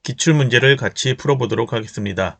기출문제를 같이 풀어보도록 하겠습니다.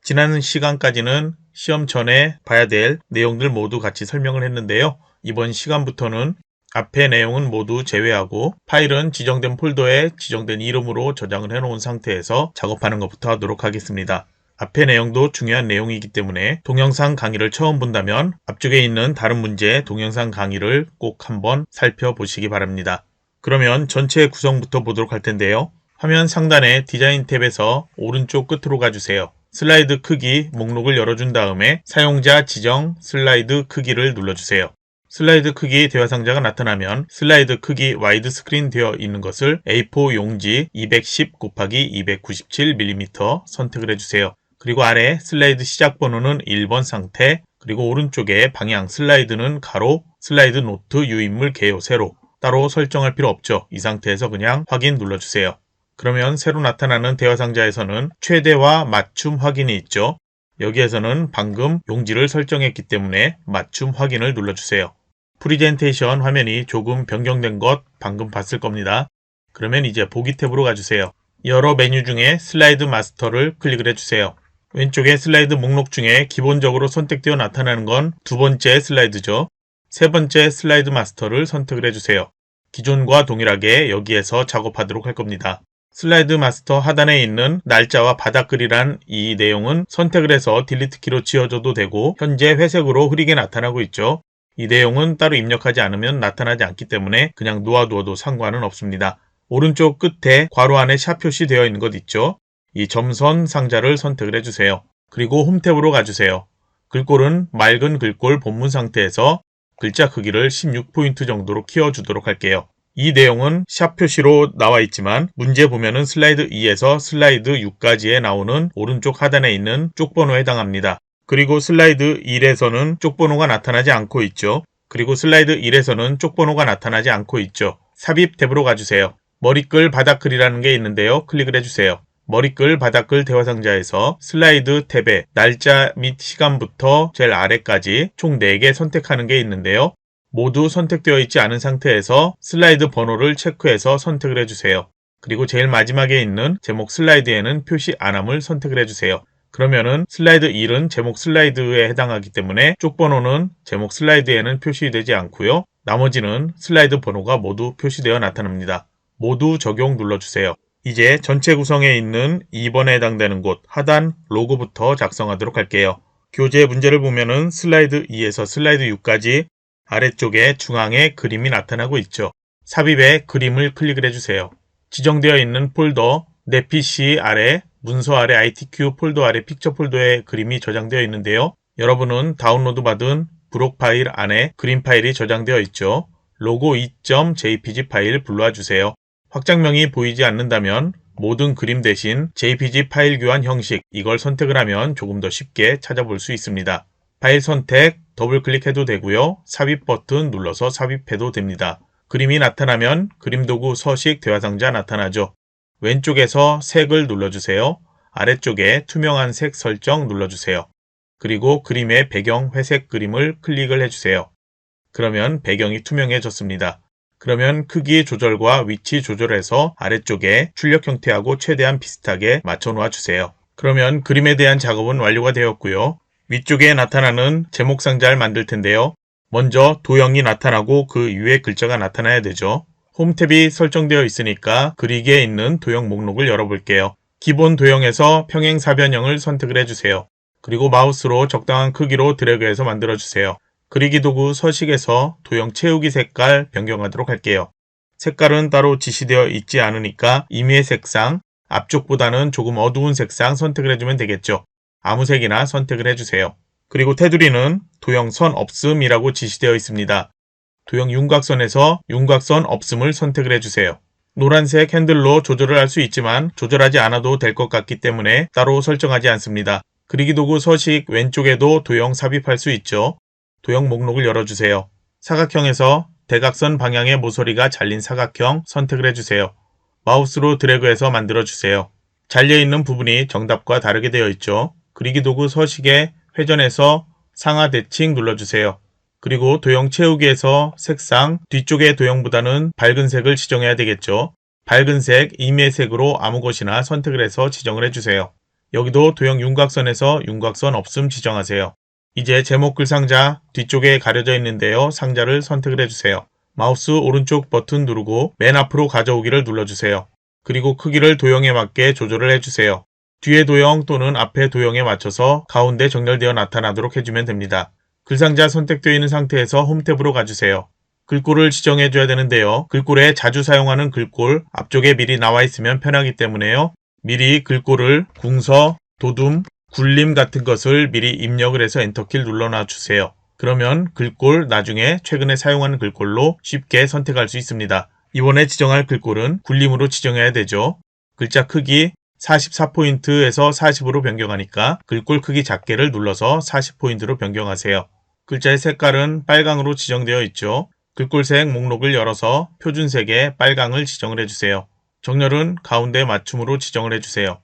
지난 시간까지는 시험 전에 봐야 될 내용들 모두 같이 설명을 했는데요. 이번 시간부터는 앞의 내용은 모두 제외하고 파일은 지정된 폴더에 지정된 이름으로 저장을 해놓은 상태에서 작업하는 것부터 하도록 하겠습니다. 앞의 내용도 중요한 내용이기 때문에 동영상 강의를 처음 본다면 앞쪽에 있는 다른 문제 동영상 강의를 꼭 한번 살펴보시기 바랍니다. 그러면 전체 구성부터 보도록 할 텐데요. 화면 상단의 디자인 탭에서 오른쪽 끝으로 가주세요. 슬라이드 크기 목록을 열어준 다음에 사용자 지정 슬라이드 크기를 눌러주세요. 슬라이드 크기 대화 상자가 나타나면 슬라이드 크기 와이드 스크린 되어 있는 것을 A4 용지 210×297mm 선택을 해주세요. 그리고 아래 슬라이드 시작 번호는 1번 상태, 그리고 오른쪽에 방향 슬라이드는 가로, 슬라이드 노트 유인물 개요 세로. 따로 설정할 필요 없죠. 이 상태에서 그냥 확인 눌러주세요. 그러면 새로 나타나는 대화 상자에서는 최대와 맞춤 확인이 있죠. 여기에서는 방금 용지를 설정했기 때문에 맞춤 확인을 눌러주세요. 프리젠테이션 화면이 조금 변경된 것 방금 봤을 겁니다. 그러면 이제 보기 탭으로 가주세요. 여러 메뉴 중에 슬라이드 마스터를 클릭을 해주세요. 왼쪽에 슬라이드 목록 중에 기본적으로 선택되어 나타나는 건 두 번째 슬라이드죠. 세 번째 슬라이드 마스터를 선택을 해주세요. 기존과 동일하게 여기에서 작업하도록 할 겁니다. 슬라이드 마스터 하단에 있는 날짜와 바닥글이란 이 내용은 선택을 해서 딜리트 키로 지워줘도 되고 현재 회색으로 흐리게 나타나고 있죠. 이 내용은 따로 입력하지 않으면 나타나지 않기 때문에 그냥 놓아두어도 상관은 없습니다. 오른쪽 끝에 괄호 안에 샵 표시되어 있는 것 있죠. 이 점선 상자를 선택을 해주세요. 그리고 홈 탭으로 가주세요. 글꼴은 맑은 글꼴 본문 상태에서 글자 크기를 16포인트 정도로 키워주도록 할게요. 이 내용은 샵 표시로 나와 있지만 문제 보면은 슬라이드 2에서 슬라이드 6까지에 나오는 오른쪽 하단에 있는 쪽번호에 해당합니다. 그리고 슬라이드 1에서는 쪽번호가 나타나지 않고 있죠. 그리고 슬라이드 1에서는 쪽번호가 나타나지 않고 있죠. 삽입 탭으로 가주세요. 머리글 바닥글이라는 게 있는데요. 클릭을 해주세요. 머리글 바닥글 대화 상자에서 슬라이드 탭에 날짜 및 시간부터 제일 아래까지 총 4개 선택하는 게 있는데요. 모두 선택되어 있지 않은 상태에서 슬라이드 번호를 체크해서 선택을 해주세요. 그리고 제일 마지막에 있는 제목 슬라이드에는 표시 안함을 선택을 해주세요. 그러면은 슬라이드 1은 제목 슬라이드에 해당하기 때문에 쪽번호는 제목 슬라이드에는 표시되지 않고요. 나머지는 슬라이드 번호가 모두 표시되어 나타납니다. 모두 적용 눌러주세요. 이제 전체 구성에 있는 2번에 해당되는 곳 하단 로고부터 작성하도록 할게요. 교재 문제를 보면은 슬라이드 2에서 슬라이드 6까지 아래쪽에 중앙에 그림이 나타나고 있죠. 삽입에 그림을 클릭을 해주세요. 지정되어 있는 폴더 내 PC 아래 문서 아래 ITQ 폴더 아래 픽처 폴더에 그림이 저장되어 있는데요. 여러분은 다운로드 받은 브록 파일 안에 그림 파일이 저장되어 있죠. 로고 2.jpg 파일 불러와 주세요. 확장명이 보이지 않는다면 모든 그림 대신 jpg 파일 교환 형식 이걸 선택을 하면 조금 더 쉽게 찾아볼 수 있습니다. 파일 선택 더블 클릭해도 되고요. 삽입 버튼 눌러서 삽입해도 됩니다. 그림이 나타나면 그림 도구 서식 대화 상자 나타나죠. 왼쪽에서 색을 눌러주세요. 아래쪽에 투명한 색 설정 눌러주세요. 그리고 그림의 배경 회색 그림을 클릭을 해주세요. 그러면 배경이 투명해졌습니다. 그러면 크기 조절과 위치 조절해서 아래쪽에 출력 형태하고 최대한 비슷하게 맞춰 놓아 주세요. 그러면 그림에 대한 작업은 완료가 되었고요. 위쪽에 나타나는 제목 상자를 만들 텐데요. 먼저 도형이 나타나고 그 위에 글자가 나타나야 되죠. 홈 탭이 설정되어 있으니까 그리기에 있는 도형 목록을 열어볼게요. 기본 도형에서 평행사변형을 선택을 해주세요. 그리고 마우스로 적당한 크기로 드래그해서 만들어주세요. 그리기 도구 서식에서 도형 채우기 색깔 변경하도록 할게요. 색깔은 따로 지시되어 있지 않으니까 임의의 색상, 앞쪽보다는 조금 어두운 색상 선택을 해주면 되겠죠. 아무 색이나 선택을 해주세요. 그리고 테두리는 도형 선 없음이라고 지시되어 있습니다. 도형 윤곽선에서 윤곽선 없음을 선택을 해주세요. 노란색 핸들로 조절을 할 수 있지만 조절하지 않아도 될 것 같기 때문에 따로 설정하지 않습니다. 그리기 도구 서식 왼쪽에도 도형 삽입할 수 있죠. 도형 목록을 열어주세요. 사각형에서 대각선 방향의 모서리가 잘린 사각형 선택을 해주세요. 마우스로 드래그해서 만들어주세요. 잘려있는 부분이 정답과 다르게 되어 있죠. 그리기 도구 서식에 회전해서 상하 대칭 눌러주세요. 그리고 도형 채우기에서 색상 뒤쪽의 도형보다는 밝은 색을 지정해야 되겠죠. 밝은 색, 임의의 색으로 아무 것이나 선택을 해서 지정을 해주세요. 여기도 도형 윤곽선에서 윤곽선 없음 지정하세요. 이제 제목 글 상자 뒤쪽에 가려져 있는데요. 상자를 선택을 해주세요. 마우스 오른쪽 버튼 누르고 맨 앞으로 가져오기를 눌러주세요. 그리고 크기를 도형에 맞게 조절을 해주세요. 뒤에 도형 또는 앞에 도형에 맞춰서 가운데 정렬되어 나타나도록 해주면 됩니다. 글상자 선택되어 있는 상태에서 홈 탭으로 가주세요. 글꼴을 지정해줘야 되는데요. 글꼴에 자주 사용하는 글꼴 앞쪽에 미리 나와 있으면 편하기 때문에요. 미리 글꼴을 궁서, 도둠, 굴림 같은 것을 미리 입력을 해서 엔터키를 눌러놔 주세요. 그러면 글꼴 나중에 최근에 사용하는 글꼴로 쉽게 선택할 수 있습니다. 이번에 지정할 글꼴은 굴림으로 지정해야 되죠. 글자 크기 44포인트에서 40으로 변경하니까 글꼴 크기 작게를 눌러서 40포인트로 변경하세요. 글자의 색깔은 빨강으로 지정되어 있죠. 글꼴색 목록을 열어서 표준색에 빨강을 지정을 해주세요. 정렬은 가운데 맞춤으로 지정을 해주세요.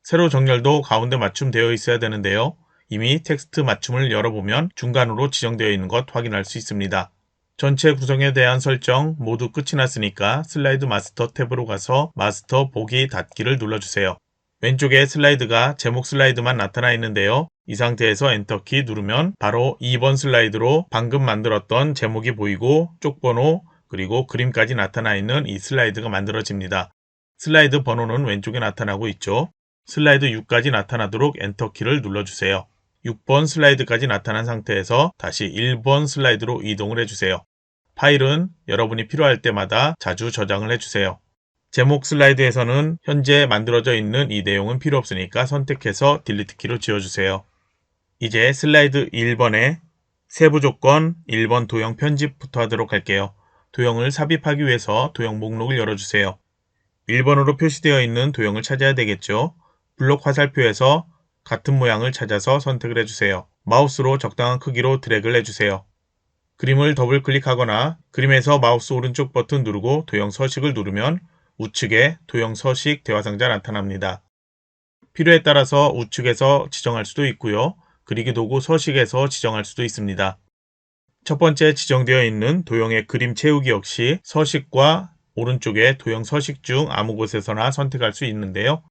세로 정렬도 가운데 맞춤되어 있어야 되는데요. 이미 텍스트 맞춤을 열어보면 중간으로 지정되어 있는 것 확인할 수 있습니다. 전체 구성에 대한 설정 모두 끝이 났으니까 슬라이드 마스터 탭으로 가서 마스터 보기 닫기를 눌러주세요. 왼쪽에 슬라이드가 제목 슬라이드만 나타나 있는데요. 이 상태에서 엔터키 누르면 바로 2번 슬라이드로 방금 만들었던 제목이 보이고 쪽번호 그리고 그림까지 나타나 있는 이 슬라이드가 만들어집니다. 슬라이드 번호는 왼쪽에 나타나고 있죠. 슬라이드 6까지 나타나도록 엔터키를 눌러주세요. 6번 슬라이드까지 나타난 상태에서 다시 1번 슬라이드로 이동을 해주세요. 파일은 여러분이 필요할 때마다 자주 저장을 해주세요. 제목 슬라이드에서는 현재 만들어져 있는 이 내용은 필요 없으니까 선택해서 딜리트 키로 지워주세요. 이제 슬라이드 1번에 세부 조건 1번 도형 편집부터 하도록 할게요. 도형을 삽입하기 위해서 도형 목록을 열어주세요. 1번으로 표시되어 있는 도형을 찾아야 되겠죠. 블록 화살표에서 같은 모양을 찾아서 선택을 해주세요. 마우스로 적당한 크기로 드래그를 해주세요. 그림을 더블 클릭하거나 그림에서 마우스 오른쪽 버튼 누르고 도형 서식을 누르면 우측에 도형 서식 대화상자 나타납니다. 필요에 따라서 우측에서 지정할 수도 있고요. 그리기 도구 서식에서 지정할 수도 있습니다. 첫 번째 지정되어 있는 도형의 그림 채우기 역시 서식과 오른쪽에 도형 서식 중 아무 곳에서나 선택할 수 있는데요.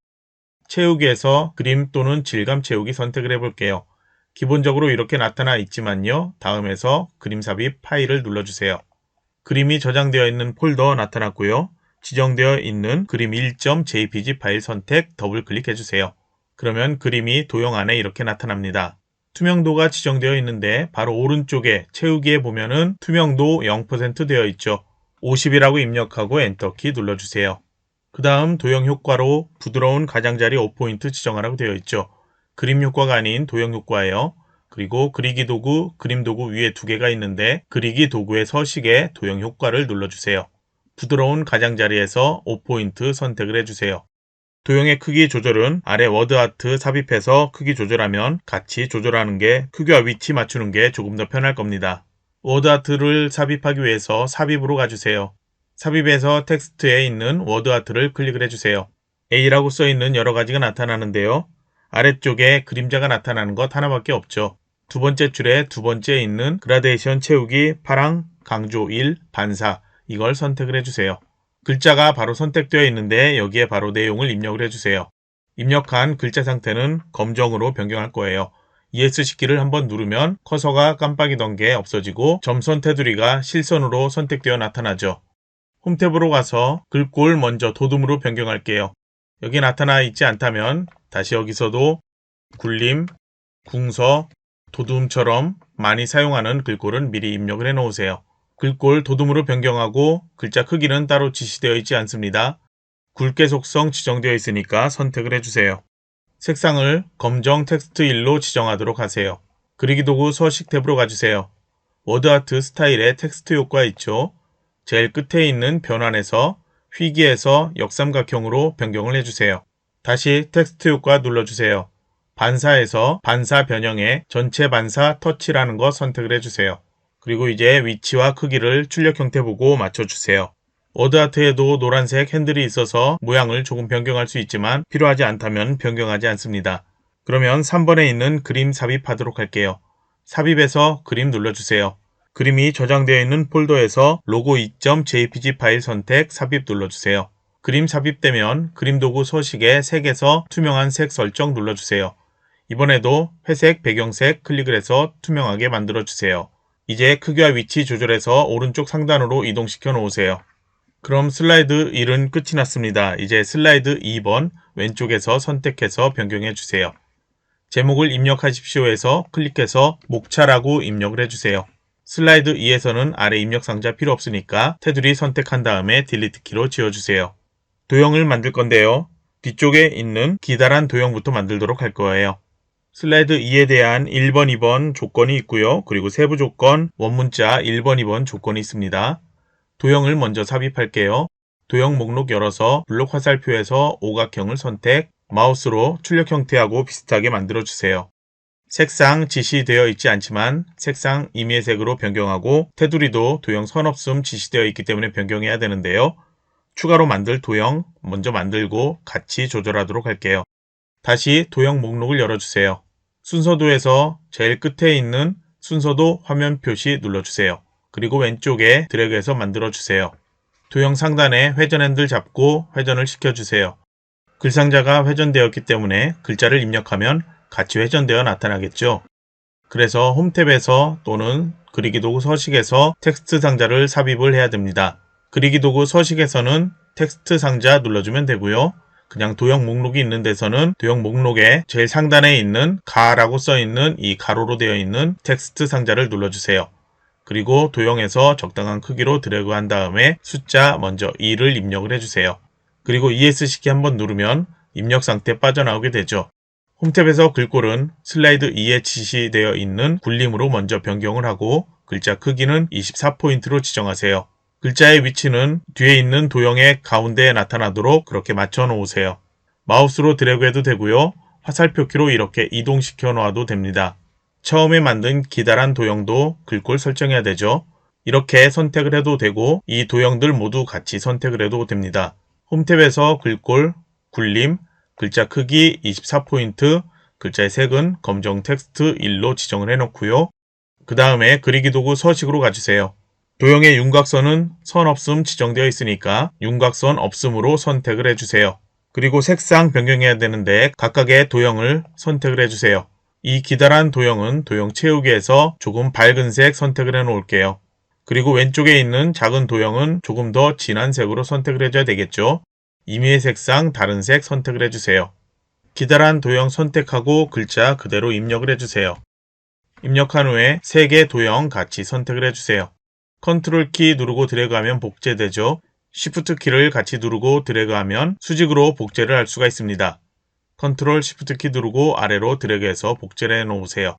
채우기에서 그림 또는 질감 채우기 선택을 해볼게요. 기본적으로 이렇게 나타나 있지만요. 다음에서 그림 삽입 파일을 눌러주세요. 그림이 저장되어 있는 폴더 나타났고요. 지정되어 있는 그림 1.jpg 파일 선택 더블 클릭해주세요. 그러면 그림이 도형 안에 이렇게 나타납니다. 투명도가 지정되어 있는데 바로 오른쪽에 채우기에 보면은 투명도 0% 되어 있죠. 50이라고 입력하고 엔터키 눌러주세요. 그 다음 도형 효과로 부드러운 가장자리 5포인트 지정하라고 되어 있죠. 그림 효과가 아닌 도형 효과예요. 그리고 그리기 도구, 그림 도구 위에 두 개가 있는데 그리기 도구의 서식에 도형 효과를 눌러주세요. 부드러운 가장자리에서 5포인트 선택을 해주세요. 도형의 크기 조절은 아래 워드아트 삽입해서 크기 조절하면 같이 조절하는 게 크기와 위치 맞추는 게 조금 더 편할 겁니다. 워드아트를 삽입하기 위해서 삽입으로 가주세요. 삽입에서 텍스트에 있는 워드아트를 클릭을 해주세요. A라고 써있는 여러 가지가 나타나는데요. 아래쪽에 그림자가 나타나는 것 하나밖에 없죠. 두 번째 줄에 두 번째에 있는 그라데이션 채우기 파랑 강조 1 반사 이걸 선택을 해주세요. 글자가 바로 선택되어 있는데 여기에 바로 내용을 입력을 해주세요. 입력한 글자 상태는 검정으로 변경할 거예요. ESC 키를 한번 누르면 커서가 깜빡이던 게 없어지고 점선 테두리가 실선으로 선택되어 나타나죠. 홈탭으로 가서 글꼴 먼저 도둠으로 변경할게요. 여기 나타나 있지 않다면 다시 여기서도 굴림, 궁서, 도둠처럼 많이 사용하는 글꼴은 미리 입력을 해 놓으세요. 글꼴 도둠으로 변경하고 글자 크기는 따로 지시되어 있지 않습니다. 굵게 속성 지정되어 있으니까 선택을 해주세요. 색상을 검정 텍스트 1로 지정하도록 하세요. 그리기 도구 서식 탭으로 가주세요. 워드아트 스타일의 텍스트 효과 있죠. 제일 끝에 있는 변환에서 휘기에서 역삼각형으로 변경을 해주세요. 다시 텍스트 효과 눌러주세요. 반사에서 반사 변형에 전체 반사 터치라는 거 선택을 해주세요. 그리고 이제 위치와 크기를 출력 형태 보고 맞춰주세요. 워드아트에도 노란색 핸들이 있어서 모양을 조금 변경할 수 있지만 필요하지 않다면 변경하지 않습니다. 그러면 3번에 있는 그림 삽입하도록 할게요. 삽입에서 그림 눌러주세요. 그림이 저장되어 있는 폴더에서 로고 2.jpg 파일 선택 삽입 눌러주세요. 그림 삽입되면 그림 도구 서식에 색에서 투명한 색 설정 눌러주세요. 이번에도 회색, 배경색 클릭을 해서 투명하게 만들어주세요. 이제 크기와 위치 조절해서 오른쪽 상단으로 이동시켜 놓으세요. 그럼 슬라이드 1은 끝이 났습니다. 이제 슬라이드 2번 왼쪽에서 선택해서 변경해 주세요. 제목을 입력하십시오에서 클릭해서 목차라고 입력을 해주세요. 슬라이드 2에서는 아래 입력 상자 필요 없으니까 테두리 선택한 다음에 딜리트 키로 지워주세요. 도형을 만들 건데요. 뒤쪽에 있는 기다란 도형부터 만들도록 할 거예요. 슬라이드 2에 대한 1번, 2번 조건이 있고요. 그리고 세부 조건, 원문자 1번, 2번 조건이 있습니다. 도형을 먼저 삽입할게요. 도형 목록 열어서 블록 화살표에서 오각형을 선택, 마우스로 출력 형태하고 비슷하게 만들어주세요. 색상 지시되어 있지 않지만 색상 임의의 색으로 변경하고 테두리도 도형 선 없음 지시되어 있기 때문에 변경해야 되는데요. 추가로 만들 도형 먼저 만들고 같이 조절하도록 할게요. 다시 도형 목록을 열어주세요. 순서도에서 제일 끝에 있는 순서도 화면 표시 눌러주세요. 그리고 왼쪽에 드래그해서 만들어주세요. 도형 상단에 회전 핸들 잡고 회전을 시켜주세요. 글상자가 회전되었기 때문에 글자를 입력하면 같이 회전되어 나타나겠죠. 그래서 홈탭에서 또는 그리기 도구 서식에서 텍스트 상자를 삽입을 해야 됩니다. 그리기 도구 서식에서는 텍스트 상자 눌러주면 되고요. 그냥 도형 목록이 있는 데서는 도형 목록의 제일 상단에 있는 가라고 써있는 이 가로로 되어 있는 텍스트 상자를 눌러주세요. 그리고 도형에서 적당한 크기로 드래그한 다음에 숫자 먼저 2를 입력을 해주세요. 그리고 ESC 한번 누르면 입력 상태 빠져나오게 되죠. 홈탭에서 글꼴은 슬라이드 2에 지시되어 있는 굴림으로 먼저 변경을 하고 글자 크기는 24포인트로 지정하세요. 글자의 위치는 뒤에 있는 도형의 가운데에 나타나도록 그렇게 맞춰 놓으세요. 마우스로 드래그해도 되고요. 화살표 키로 이렇게 이동시켜 놓아도 됩니다. 처음에 만든 기다란 도형도 글꼴 설정해야 되죠. 이렇게 선택을 해도 되고 이 도형들 모두 같이 선택을 해도 됩니다. 홈탭에서 글꼴, 굴림, 글자 크기 24포인트, 글자의 색은 검정 텍스트 1로 지정을 해놓고요. 그 다음에 그리기 도구 서식으로 가주세요. 도형의 윤곽선은 선 없음 지정되어 있으니까 윤곽선 없음으로 선택을 해주세요. 그리고 색상 변경해야 되는데 각각의 도형을 선택을 해주세요. 이 기다란 도형은 도형 채우기에서 조금 밝은 색 선택을 해 놓을게요. 그리고 왼쪽에 있는 작은 도형은 조금 더 진한 색으로 선택을 해줘야 되겠죠. 임의의 색상 다른 색 선택을 해주세요. 기다란 도형 선택하고 글자 그대로 입력을 해주세요. 입력한 후에 3개 도형 같이 선택을 해주세요. 컨트롤 키 누르고 드래그하면 복제되죠. 쉬프트 키를 같이 누르고 드래그하면 수직으로 복제를 할 수가 있습니다. 컨트롤 쉬프트 키 누르고 아래로 드래그해서 복제를 해 놓으세요.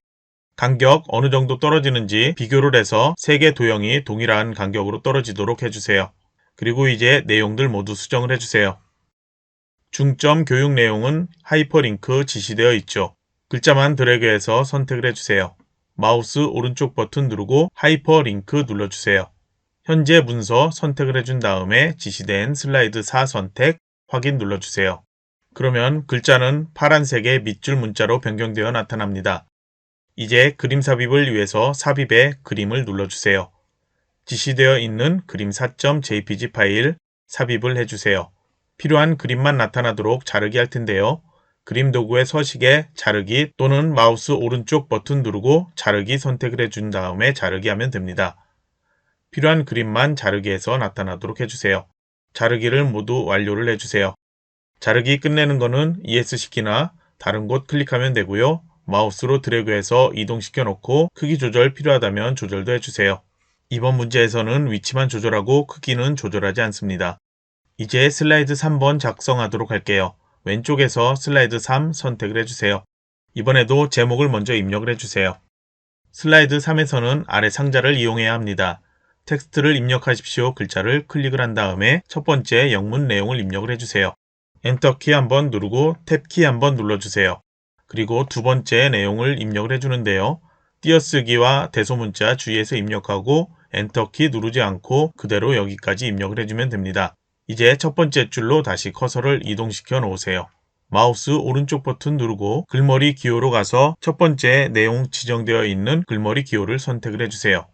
간격 어느 정도 떨어지는지 비교를 해서 3개 도형이 동일한 간격으로 떨어지도록 해주세요. 그리고 이제 내용들 모두 수정을 해주세요. 중점 교육 내용은 하이퍼링크 지시되어 있죠. 글자만 드래그해서 선택을 해주세요. 마우스 오른쪽 버튼 누르고 하이퍼링크 눌러주세요. 현재 문서 선택을 해준 다음에 지시된 슬라이드 4 선택, 확인 눌러주세요. 그러면 글자는 파란색의 밑줄 문자로 변경되어 나타납니다. 이제 그림 삽입을 위해서 삽입에 그림을 눌러주세요. 지시되어 있는 그림 4.jpg 파일 삽입을 해주세요. 필요한 그림만 나타나도록 자르기 할 텐데요. 그림 도구의 서식에 자르기 또는 마우스 오른쪽 버튼 누르고 자르기 선택을 해준 다음에 자르기 하면 됩니다. 필요한 그림만 자르기해서 나타나도록 해주세요. 자르기를 모두 완료를 해주세요. 자르기 끝내는 거는 ESC키나 다른 곳 클릭하면 되고요. 마우스로 드래그해서 이동시켜 놓고 크기 조절 필요하다면 조절도 해주세요. 이번 문제에서는 위치만 조절하고 크기는 조절하지 않습니다. 이제 슬라이드 3번 작성하도록 할게요. 왼쪽에서 슬라이드 3 선택을 해주세요. 이번에도 제목을 먼저 입력을 해주세요. 슬라이드 3에서는 아래 상자를 이용해야 합니다. 텍스트를 입력하십시오 글자를 클릭을 한 다음에 첫 번째 영문 내용을 입력을 해주세요. 엔터키 한번 누르고 탭키 한번 눌러주세요. 그리고 두 번째 내용을 입력을 해주는데요. 띄어쓰기와 대소문자 주의해서 입력하고 엔터키 누르지 않고 그대로 여기까지 입력을 해주면 됩니다. 이제 첫 번째 줄로 다시 커서를 이동시켜 놓으세요. 마우스 오른쪽 버튼 누르고 글머리 기호로 가서 첫 번째 내용 지정되어 있는 글머리 기호를 선택을 해주세요.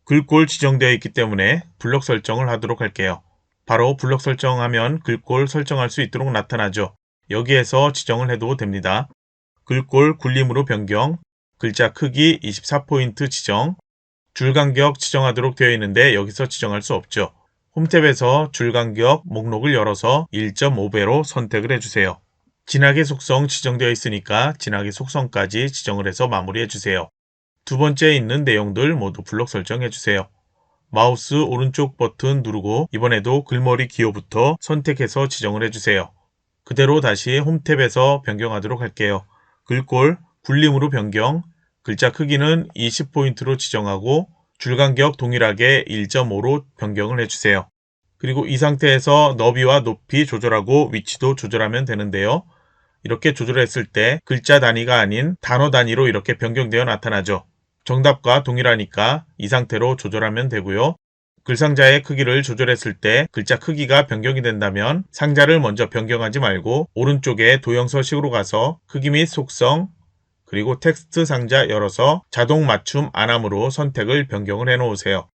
글꼴 지정되어 있기 때문에 블록 설정을 하도록 할게요. 바로 블록 설정하면 글꼴 설정할 수 있도록 나타나죠. 여기에서 지정을 해도 됩니다. 글꼴 굴림으로 변경, 글자 크기 24포인트 지정, 줄 간격 지정하도록 되어 있는데 여기서 지정할 수 없죠. 홈탭에서 줄 간격 목록을 열어서 1.5배로 선택을 해주세요. 진하게 속성 지정되어 있으니까 진하게 속성까지 지정을 해서 마무리해 주세요. 두 번째 있는 내용들 모두 블록 설정해 주세요. 마우스 오른쪽 버튼 누르고 이번에도 글머리 기호부터 선택해서 지정을 해주세요. 그대로 다시 홈탭에서 변경하도록 할게요. 글꼴 굴림으로 변경, 글자 크기는 20포인트로 지정하고 줄간격 동일하게 1.5로 변경을 해주세요. 그리고 이 상태에서 너비와 높이 조절하고 위치도 조절하면 되는데요. 이렇게 조절했을 때 글자 단위가 아닌 단어 단위로 이렇게 변경되어 나타나죠. 정답과 동일하니까 이 상태로 조절하면 되고요. 글상자의 크기를 조절했을 때 글자 크기가 변경이 된다면 상자를 먼저 변경하지 말고 오른쪽에 도형서식으로 가서 크기 및 속성 그리고 텍스트 상자 열어서 자동 맞춤 안함으로 선택을 변경을 해 놓으세요.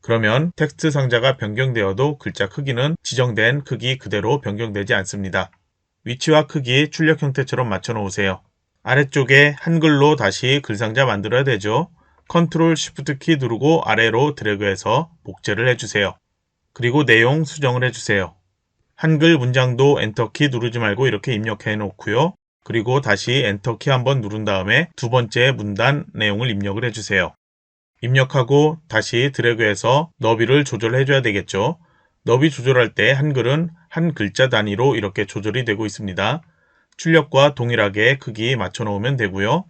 그러면 텍스트 상자가 변경되어도 글자 크기는 지정된 크기 그대로 변경되지 않습니다. 위치와 크기 출력 형태처럼 맞춰 놓으세요. 아래쪽에 한글로 다시 글상자 만들어야 되죠. 컨트롤 쉬프트 키 누르고 아래로 드래그해서 복제를 해주세요. 그리고 내용 수정을 해주세요. 한글 문장도 엔터키 누르지 말고 이렇게 입력해 놓고요. 그리고 다시 엔터키 한번 누른 다음에 두 번째 문단 내용을 입력을 해주세요. 입력하고 다시 드래그해서 너비를 조절해 줘야 되겠죠. 너비 조절할 때 한글은 한 글자 단위로 이렇게 조절이 되고 있습니다. 출력과 동일하게 크기 맞춰 놓으면 되고요.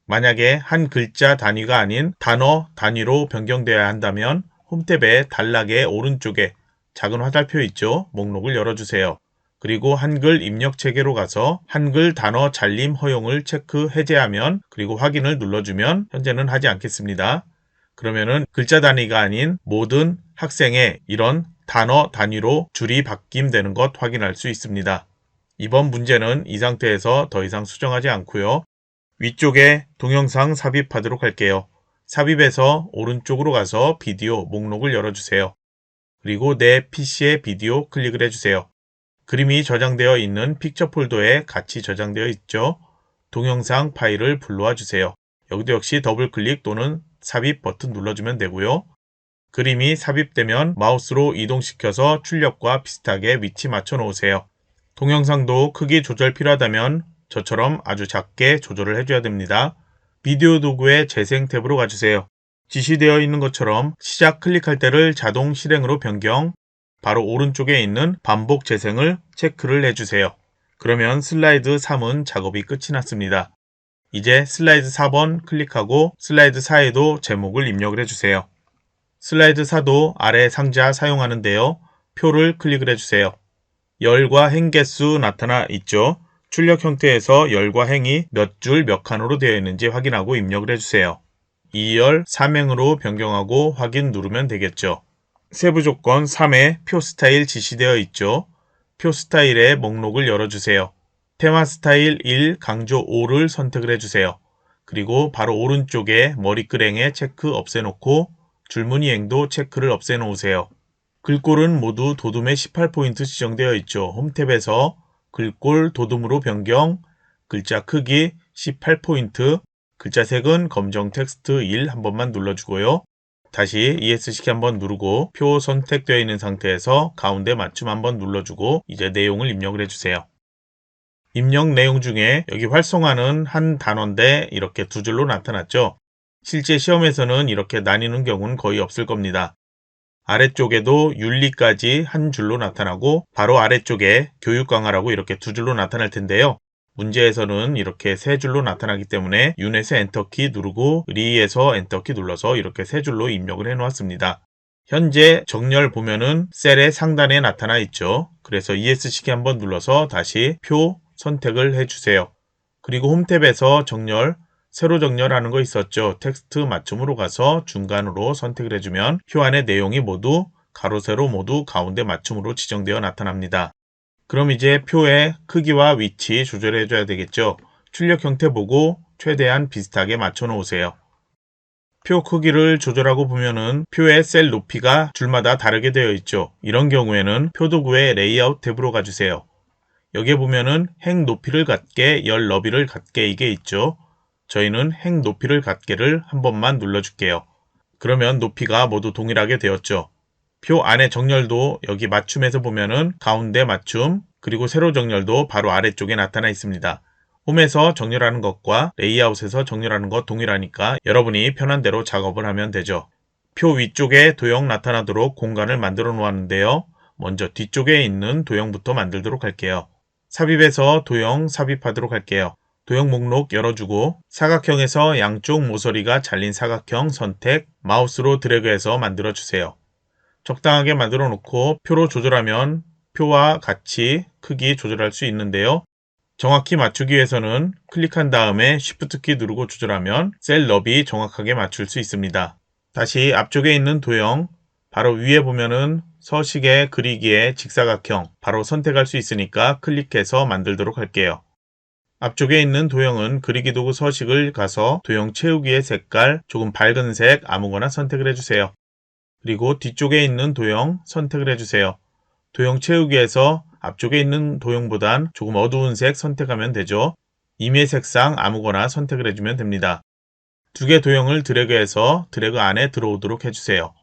만약에 한 글자 단위가 아닌 단어 단위로 변경되어야 한다면 홈탭의 단락의 오른쪽에 작은 화살표 있죠? 목록을 열어주세요. 그리고 한글 입력 체계로 가서 한글 단어 잘림 허용을 체크 해제하면 그리고 확인을 눌러주면 현재는 하지 않겠습니다. 그러면은 글자 단위가 아닌 모든 학생의 이런 단어 단위로 줄이 바뀜되는 것 확인할 수 있습니다. 이번 문제는 이 상태에서 더 이상 수정하지 않고요. 위쪽에 동영상 삽입하도록 할게요. 삽입해서 오른쪽으로 가서 비디오 목록을 열어주세요. 그리고 내 PC의 비디오 클릭을 해주세요. 그림이 저장되어 있는 픽처 폴더에 같이 저장되어 있죠. 동영상 파일을 불러와 주세요. 여기도 역시 더블 클릭 또는 삽입 버튼 눌러주면 되고요. 그림이 삽입되면 마우스로 이동시켜서 출력과 비슷하게 위치 맞춰 놓으세요. 동영상도 크기 조절 필요하다면 저처럼 아주 작게 조절을 해줘야 됩니다. 비디오 도구의 재생 탭으로 가주세요. 지시되어 있는 것처럼 시작 클릭할 때를 자동 실행으로 변경, 바로 오른쪽에 있는 반복 재생을 체크를 해주세요. 그러면 슬라이드 3은 작업이 끝이 났습니다. 이제 슬라이드 4번 클릭하고 슬라이드 4에도 제목을 입력을 해주세요. 슬라이드 4도 아래 상자 사용하는데요. 표를 클릭을 해주세요. 열과 행 개수 나타나 있죠. 출력 형태에서 열과 행이 몇 줄 몇 칸으로 되어 있는지 확인하고 입력을 해주세요. 2열 3행으로 변경하고 확인 누르면 되겠죠. 세부 조건 3에 표 스타일 지시되어 있죠. 표 스타일의 목록을 열어주세요. 테마 스타일 1 강조 5를 선택을 해주세요. 그리고 바로 오른쪽에 머리글행에 체크 없애놓고 줄무늬 행도 체크를 없애놓으세요. 글꼴은 모두 도둠에 18포인트 지정되어 있죠. 홈탭에서 글꼴 도둠으로 변경, 글자 크기 18포인트, 글자 색은 검정 텍스트 1 한 번만 눌러주고요. 다시 ESC 한번 누르고 표 선택되어 있는 상태에서 가운데 맞춤 한번 눌러주고 이제 내용을 입력을 해주세요. 입력 내용 중에 여기 활성화는 한 단어인데 이렇게 두 줄로 나타났죠. 실제 시험에서는 이렇게 나뉘는 경우는 거의 없을 겁니다. 아래쪽에도 윤리까지 한 줄로 나타나고 바로 아래쪽에 교육 강화라고 이렇게 두 줄로 나타날 텐데요. 문제에서는 이렇게 세 줄로 나타나기 때문에 윤에서 엔터키 누르고 리에서 엔터키 눌러서 이렇게 세 줄로 입력을 해 놓았습니다. 현재 정렬 보면은 셀의 상단에 나타나 있죠. 그래서 ESC 한번 눌러서 다시 표 선택을 해주세요. 그리고 홈탭에서 정렬, 세로 정렬하는 거 있었죠. 텍스트 맞춤으로 가서 중간으로 선택을 해주면 표 안의 내용이 모두 가로 세로 모두 가운데 맞춤으로 지정되어 나타납니다. 그럼 이제 표의 크기와 위치 조절해 줘야 되겠죠. 출력 형태 보고 최대한 비슷하게 맞춰 놓으세요. 표 크기를 조절하고 보면은 표의 셀 높이가 줄마다 다르게 되어 있죠. 이런 경우에는 표도구의 레이아웃 탭으로 가주세요. 여기에 보면은 행 높이를 갖게, 열 너비를 갖게 이게 있죠. 저희는 행 높이를 갖게를 한 번만 눌러줄게요. 그러면 높이가 모두 동일하게 되었죠. 표 안의 정렬도 여기 맞춤에서 보면은 가운데 맞춤, 그리고 세로 정렬도 바로 아래쪽에 나타나 있습니다. 홈에서 정렬하는 것과 레이아웃에서 정렬하는 것 동일하니까 여러분이 편한 대로 작업을 하면 되죠. 표 위쪽에 도형 나타나도록 공간을 만들어 놓았는데요. 먼저 뒤쪽에 있는 도형부터 만들도록 할게요. 삽입에서 도형 삽입하도록 할게요. 도형 목록 열어주고 사각형에서 양쪽 모서리가 잘린 사각형 선택, 마우스로 드래그해서 만들어주세요. 적당하게 만들어 놓고 표로 조절하면 표와 같이 크기 조절할 수 있는데요. 정확히 맞추기 위해서는 클릭한 다음에 Shift 키 누르고 조절하면 셀 너비 정확하게 맞출 수 있습니다. 다시 앞쪽에 있는 도형, 바로 위에 보면은 서식에 그리기에 직사각형 바로 선택할 수 있으니까 클릭해서 만들도록 할게요. 앞쪽에 있는 도형은 그리기 도구 서식을 가서 도형 채우기의 색깔 조금 밝은 색 아무거나 선택을 해주세요. 그리고 뒤쪽에 있는 도형 선택을 해주세요. 도형 채우기에서 앞쪽에 있는 도형보단 조금 어두운 색 선택하면 되죠. 임의 색상 아무거나 선택을 해주면 됩니다. 두 개 도형을 드래그해서 드래그 안에 들어오도록 해주세요.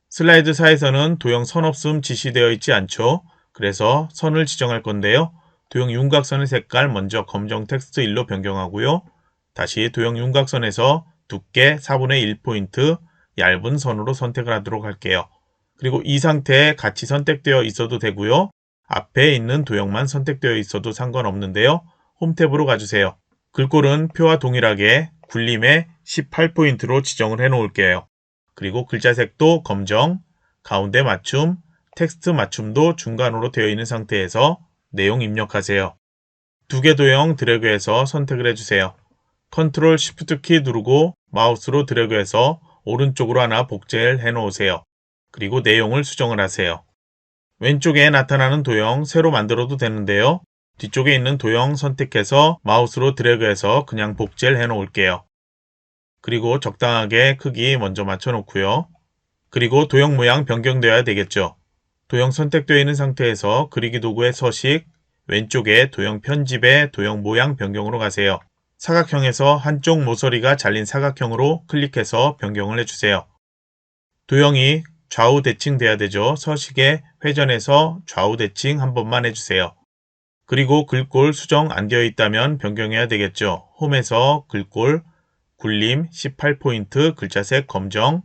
슬라이드사에서는 도형 선 없음 지시되어 있지 않죠. 그래서 선을 지정할 건데요. 도형 윤곽선의 색깔 먼저 검정 텍스트 1로 변경하고요. 다시 도형 윤곽선에서 두께 4분의 1포인트 얇은 선으로 선택을 하도록 할게요. 그리고 이 상태에 같이 선택되어 있어도 되고요. 앞에 있는 도형만 선택되어 있어도 상관없는데요. 홈 탭으로 가주세요. 글꼴은 표와 동일하게 굴림에 18포인트로 지정을 해 놓을게요. 그리고 글자색도 검정, 가운데 맞춤, 텍스트 맞춤도 중간으로 되어 있는 상태에서 내용 입력하세요. 두 개 도형 드래그해서 선택을 해주세요. 컨트롤 Shift 키 누르고 마우스로 드래그해서 오른쪽으로 하나 복제를 해 놓으세요. 그리고 내용을 수정을 하세요. 왼쪽에 나타나는 도형 새로 만들어도 되는데요. 뒤쪽에 있는 도형 선택해서 마우스로 드래그해서 그냥 복제를 해 놓을게요. 그리고 적당하게 크기 먼저 맞춰 놓고요. 그리고 도형 모양 변경되어야 되겠죠. 도형 선택되어 있는 상태에서 그리기 도구의 서식, 왼쪽에 도형 편집에 도형 모양 변경으로 가세요. 사각형에서 한쪽 모서리가 잘린 사각형으로 클릭해서 변경을 해주세요. 도형이 좌우 대칭 돼야 되죠. 서식에 회전해서 좌우 대칭 한 번만 해주세요. 그리고 글꼴 수정 안 되어 있다면 변경해야 되겠죠. 홈에서 글꼴, 굴림 18포인트, 글자색 검정,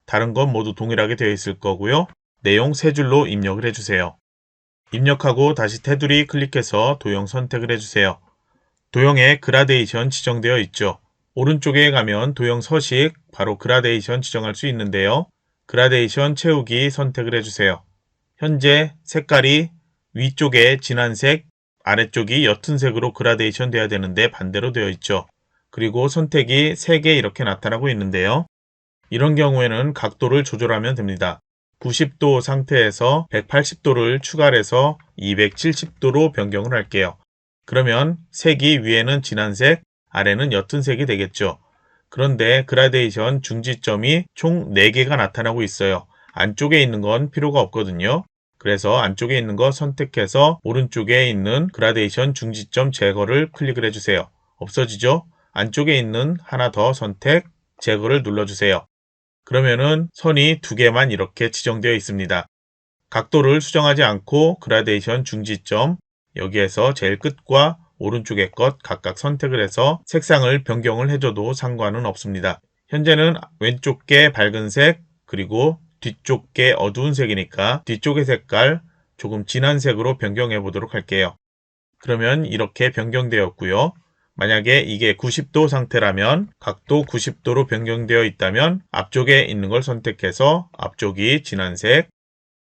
다른 건 모두 동일하게 되어 있을 거고요. 내용 세 줄로 입력을 해주세요. 입력하고 다시 테두리 클릭해서 도형 선택을 해주세요. 도형에 그라데이션 지정되어 있죠. 오른쪽에 가면 도형 서식, 바로 그라데이션 지정할 수 있는데요. 그라데이션 채우기 선택을 해주세요. 현재 색깔이 위쪽에 진한 색, 아래쪽이 옅은 색으로 그라데이션 돼야 되는데 반대로 되어 있죠. 그리고 선택이 3개 이렇게 나타나고 있는데요. 이런 경우에는 각도를 조절하면 됩니다. 90도 상태에서 180도를 추가해서 270도로 변경을 할게요. 그러면 색이 위에는 진한 색, 아래는 옅은 색이 되겠죠. 그런데 그라데이션 중지점이 총 4개가 나타나고 있어요. 안쪽에 있는 건 필요가 없거든요. 그래서 안쪽에 있는 거 선택해서 오른쪽에 있는 그라데이션 중지점 제거를 클릭을 해주세요. 없어지죠? 안쪽에 있는 하나 더 선택, 제거를 눌러주세요. 그러면은 선이 2개만 이렇게 지정되어 있습니다. 각도를 수정하지 않고 그라데이션 중지점, 여기에서 제일 끝과 오른쪽의 것 각각 선택을 해서 색상을 변경을 해줘도 상관은 없습니다. 현재는 왼쪽 게 밝은색, 그리고 뒤쪽 게 어두운 색이니까 뒤쪽의 색깔 조금 진한 색으로 변경해 보도록 할게요. 그러면 이렇게 변경되었고요. 만약에 이게 90도 상태라면 각도 90도로 변경되어 있다면 앞쪽에 있는 걸 선택해서 앞쪽이 진한색,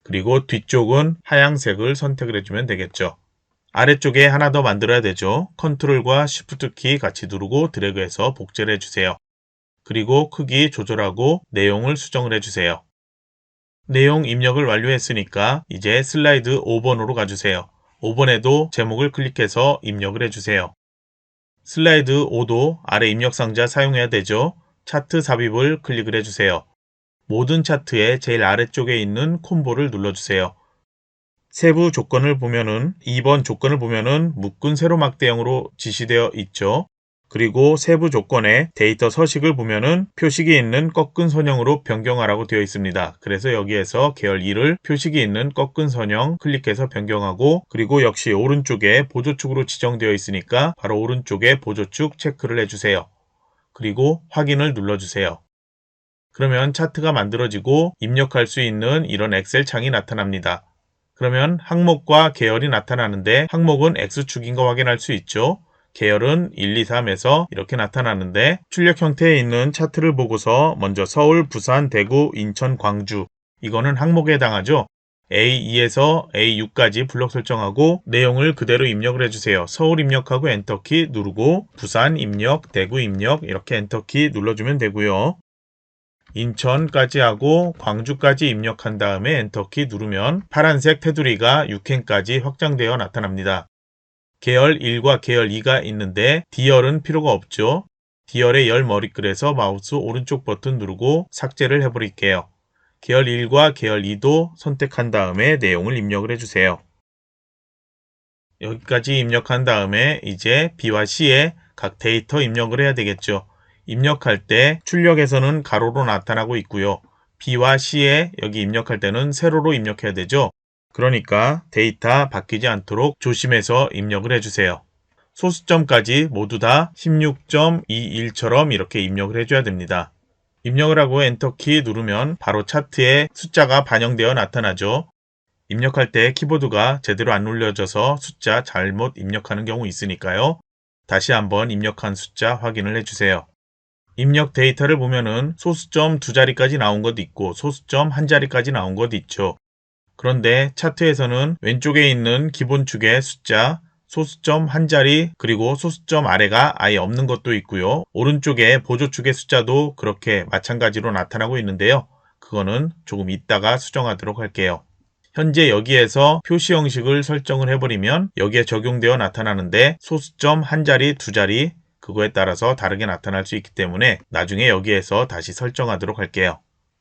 그리고 뒤쪽은 하얀색을 선택을 해주면 되겠죠. 아래쪽에 하나 더 만들어야 되죠. 컨트롤과 Shift 키 같이 누르고 드래그해서 복제를 해주세요. 그리고 크기 조절하고 내용을 수정을 해주세요. 내용 입력을 완료했으니까 이제 슬라이드 5번으로 가주세요. 5번에도 제목을 클릭해서 입력을 해주세요. 슬라이드 5도 아래 입력 상자 사용해야 되죠. 차트 삽입을 클릭을 해주세요. 모든 차트의 제일 아래쪽에 있는 콤보를 눌러주세요. 세부 조건을 보면은 2번 조건을 보면은 묶은 세로막대형으로 지시되어 있죠. 그리고 세부 조건에 데이터 서식을 보면은 표식이 있는 꺾은 선형으로 변경하라고 되어 있습니다. 그래서 여기에서 계열 2를 표식이 있는 꺾은 선형 클릭해서 변경하고, 그리고 역시 오른쪽에 보조축으로 지정되어 있으니까 바로 오른쪽에 보조축 체크를 해주세요. 그리고 확인을 눌러주세요. 그러면 차트가 만들어지고 입력할 수 있는 이런 엑셀 창이 나타납니다. 그러면 항목과 계열이 나타나는데 항목은 X축인 거 확인할 수 있죠. 계열은 1, 2, 3에서 이렇게 나타나는데 출력 형태에 있는 차트를 보고서 먼저 서울, 부산, 대구, 인천, 광주, 이거는 항목에 해당하죠. A2에서 A6까지 블록 설정하고 내용을 그대로 입력을 해주세요. 서울 입력하고 엔터키 누르고 부산 입력, 대구 입력 이렇게 엔터키 눌러주면 되고요. 인천까지 하고 광주까지 입력한 다음에 엔터키 누르면 파란색 테두리가 6행까지 확장되어 나타납니다. 계열 1과 계열 2가 있는데 D열은 필요가 없죠. D열의 열 머리글에서 마우스 오른쪽 버튼 누르고 삭제를 해버릴게요. 계열 1과 계열 2도 선택한 다음에 내용을 입력을 해주세요. 여기까지 입력한 다음에 이제 B와 C에 각 데이터 입력을 해야 되겠죠. 입력할 때 출력에서는 가로로 나타나고 있고요. B와 C에 여기 입력할 때는 세로로 입력해야 되죠. 그러니까 데이터 바뀌지 않도록 조심해서 입력을 해주세요. 소수점까지 모두 다 16.21처럼 이렇게 입력을 해줘야 됩니다. 입력을 하고 엔터키 누르면 바로 차트에 숫자가 반영되어 나타나죠. 입력할 때 키보드가 제대로 안 눌려져서 숫자 잘못 입력하는 경우 있으니까요. 다시 한번 입력한 숫자 확인을 해주세요. 입력 데이터를 보면은 소수점 2자리까지 나온 것 있고 소수점 1자리까지 나온 것 있죠. 그런데 차트에서는 왼쪽에 있는 기본축의 숫자, 소수점 1자리, 그리고 소수점 아래가 아예 없는 것도 있고요. 오른쪽에 보조축의 숫자도 그렇게 마찬가지로 나타나고 있는데요. 그거는 조금 이따가 수정하도록 할게요. 현재 여기에서 표시 형식을 설정을 해버리면 여기에 적용되어 나타나는데 소수점 1자리, 2자리, 그거에 따라서 다르게 나타날 수 있기 때문에 나중에 여기에서 다시 설정하도록 할게요.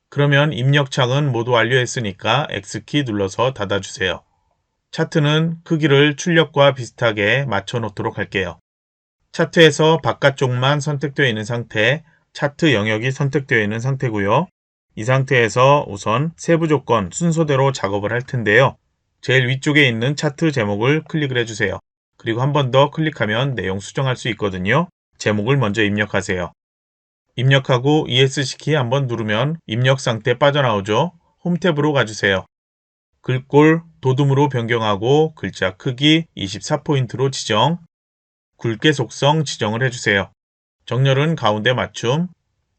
그러면 입력창은 모두 완료했으니까 X키 눌러서 닫아주세요. 차트는 크기를 출력과 비슷하게 맞춰 놓도록 할게요. 차트에서 바깥쪽만 선택되어 있는 상태, 차트 영역이 선택되어 있는 상태고요. 이 상태에서 우선 세부 조건 순서대로 작업을 할 텐데요. 제일 위쪽에 있는 차트 제목을 클릭을 해주세요. 그리고 한 번 더 클릭하면 내용 수정할 수 있거든요. 제목을 먼저 입력하세요. 입력하고 ESC 키 한번 누르면 입력 상태 빠져나오죠. 홈 탭으로 가주세요. 글꼴 도둠으로 변경하고 글자 크기 24포인트로 지정, 굵게 속성 지정을 해주세요. 정렬은 가운데 맞춤,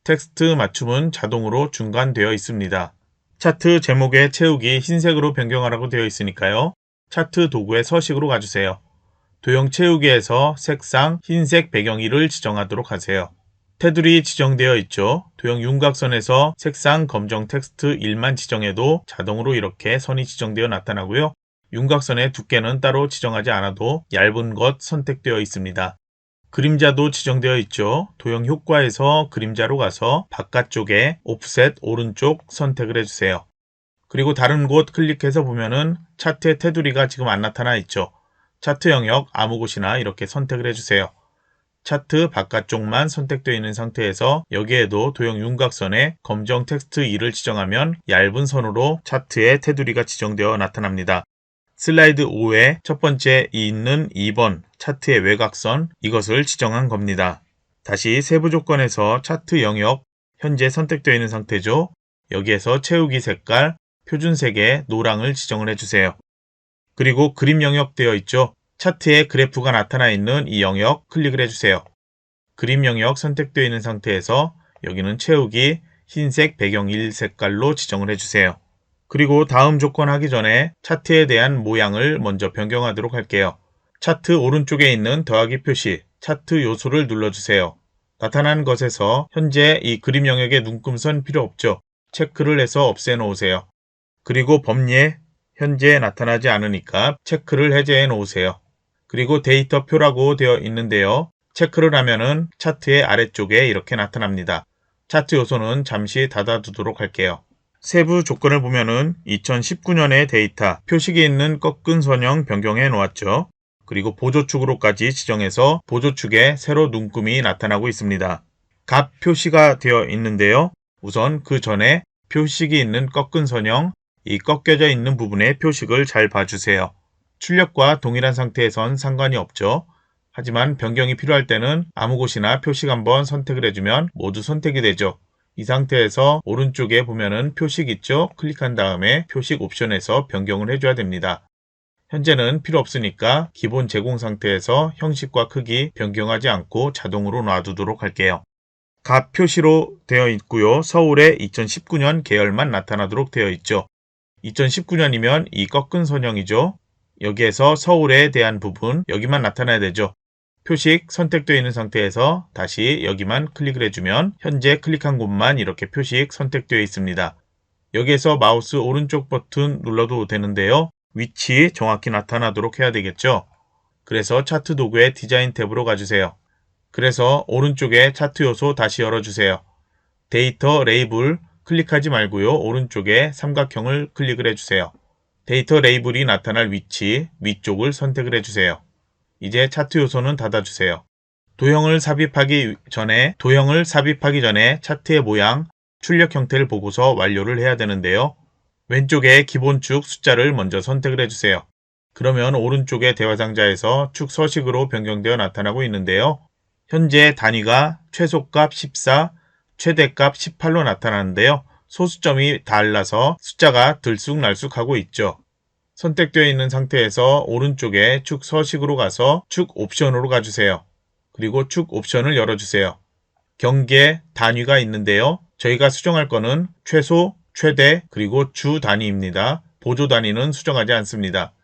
텍스트 맞춤은 자동으로 중간되어 있습니다. 차트 제목의 채우기 흰색으로 변경하라고 되어 있으니까요. 차트 도구의 서식으로 가주세요. 도형 채우기에서 색상 흰색 배경 1을 지정하도록 하세요. 테두리 지정되어 있죠. 도형 윤곽선에서 색상 검정 텍스트 1만 지정해도 자동으로 이렇게 선이 지정되어 나타나고요. 윤곽선의 두께는 따로 지정하지 않아도 얇은 것 선택되어 있습니다. 그림자도 지정되어 있죠. 도형 효과에서 그림자로 가서 바깥쪽에 오프셋 오른쪽 선택을 해주세요. 그리고 다른 곳 클릭해서 보면은 차트의 테두리가 지금 안 나타나 있죠. 차트 영역 아무 곳이나 이렇게 선택을 해주세요. 차트 바깥쪽만 선택되어 있는 상태에서 여기에도 도형 윤곽선에 검정 텍스트 2를 지정하면 얇은 선으로 차트의 테두리가 지정되어 나타납니다. 슬라이드 5에 첫 번째 있는 2번 차트의 외곽선, 이것을 지정한 겁니다. 다시 세부 조건에서 차트 영역 현재 선택되어 있는 상태죠. 여기에서 채우기 색깔 표준색의 노랑을 지정을 해주세요. 그리고 그림 영역 되어 있죠. 차트에 그래프가 나타나 있는 이 영역 클릭을 해주세요. 그림 영역 선택되어 있는 상태에서 여기는 채우기 흰색 배경 1 색깔로 지정을 해주세요. 그리고 다음 조건 하기 전에 차트에 대한 모양을 먼저 변경하도록 할게요. 차트 오른쪽에 있는 더하기 표시, 차트 요소를 눌러주세요. 나타난 것에서 현재 이 그림 영역의 눈금선 필요 없죠. 체크를 해서 없애 놓으세요. 그리고 범례, 현재 나타나지 않으니까 체크를 해제해 놓으세요. 그리고 데이터표라고 되어 있는데요. 체크를 하면은 차트의 아래쪽에 이렇게 나타납니다. 차트 요소는 잠시 닫아두도록 할게요. 세부 조건을 보면은 2019년의 데이터, 표식이 있는 꺾은 선형 변경해 놓았죠. 그리고 보조축으로까지 지정해서 보조축에 세로 눈금이 나타나고 있습니다. 값 표시가 되어 있는데요. 우선 그 전에 표식이 있는 꺾은 선형, 이 꺾여져 있는 부분의 표식을 잘 봐주세요. 출력과 동일한 상태에선 상관이 없죠. 하지만 변경이 필요할 때는 아무 곳이나 표식 한번 선택을 해주면 모두 선택이 되죠. 이 상태에서 오른쪽에 보면은 표식 있죠? 클릭한 다음에 표식 옵션에서 변경을 해줘야 됩니다. 현재는 필요 없으니까 기본 제공 상태에서 형식과 크기 변경하지 않고 자동으로 놔두도록 할게요. 값 표시로 되어 있고요. 서울의 2019년 계열만 나타나도록 되어 있죠. 2019년이면 이 꺾은 선형이죠. 여기에서 서울에 대한 부분 여기만 나타나야 되죠. 표식 선택되어 있는 상태에서 다시 여기만 클릭을 해주면 현재 클릭한 곳만 이렇게 표식 선택되어 있습니다. 여기에서 마우스 오른쪽 버튼 눌러도 되는데요. 위치 정확히 나타나도록 해야 되겠죠. 그래서 차트 도구의 디자인 탭으로 가주세요. 그래서 오른쪽에 차트 요소 다시 열어주세요. 데이터 레이블 클릭하지 말고요. 오른쪽에 삼각형을 클릭을 해주세요. 데이터 레이블이 나타날 위치 위쪽을 선택을 해주세요. 이제 차트 요소는 닫아주세요. 도형을 삽입하기 전에 차트의 모양, 출력 형태를 보고서 완료를 해야 되는데요. 왼쪽에 기본축 숫자를 먼저 선택을 해주세요. 그러면 오른쪽의 대화상자에서 축 서식으로 변경되어 나타나고 있는데요. 현재 단위가 최소값 14, 최대값 18로 나타나는데요. 소수점이 달라서 숫자가 들쑥날쑥하고 있죠. 선택되어 있는 상태에서 오른쪽에 축 서식으로 가서 축 옵션으로 가주세요. 그리고 축 옵션을 열어주세요. 경계 단위가 있는데요. 저희가 수정할 거는 최소, 최대, 그리고 주 단위입니다. 보조 단위는 수정하지 않습니다.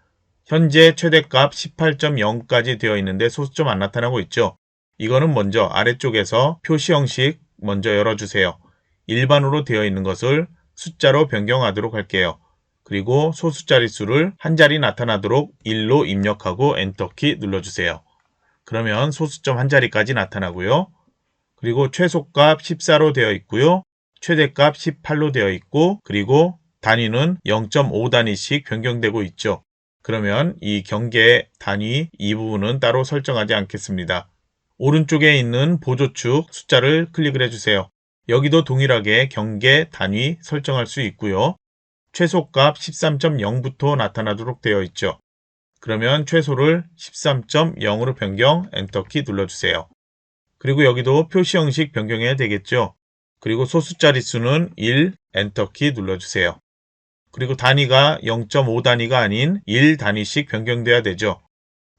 현재 최대값 18.0까지 되어 있는데 소수점 안 나타나고 있죠. 이거는 먼저 아래쪽에서 표시 형식 먼저 열어주세요. 일반으로 되어 있는 것을 숫자로 변경하도록 할게요. 그리고 소수 자릿수를 한 자리 나타나도록 1로 입력하고 엔터키 눌러주세요. 그러면 소수점 한 자리까지 나타나고요. 그리고 최소값 14로 되어 있고요. 최대값 18로 되어 있고 그리고 단위는 0.5단위씩 변경되고 있죠. 그러면 이 경계 단위 이 부분은 따로 설정하지 않겠습니다. 오른쪽에 있는 보조축 숫자를 클릭을 해주세요. 여기도 동일하게 경계 단위 설정할 수 있고요. 최소값 13.0부터 나타나도록 되어 있죠. 그러면 최소를 13.0으로 변경, 엔터키 눌러주세요. 그리고 여기도 표시 형식 변경해야 되겠죠. 그리고 소수 자릿수는 1, 엔터키 눌러주세요. 그리고 단위가 0.5단위가 아닌 1단위씩 변경돼야 되죠.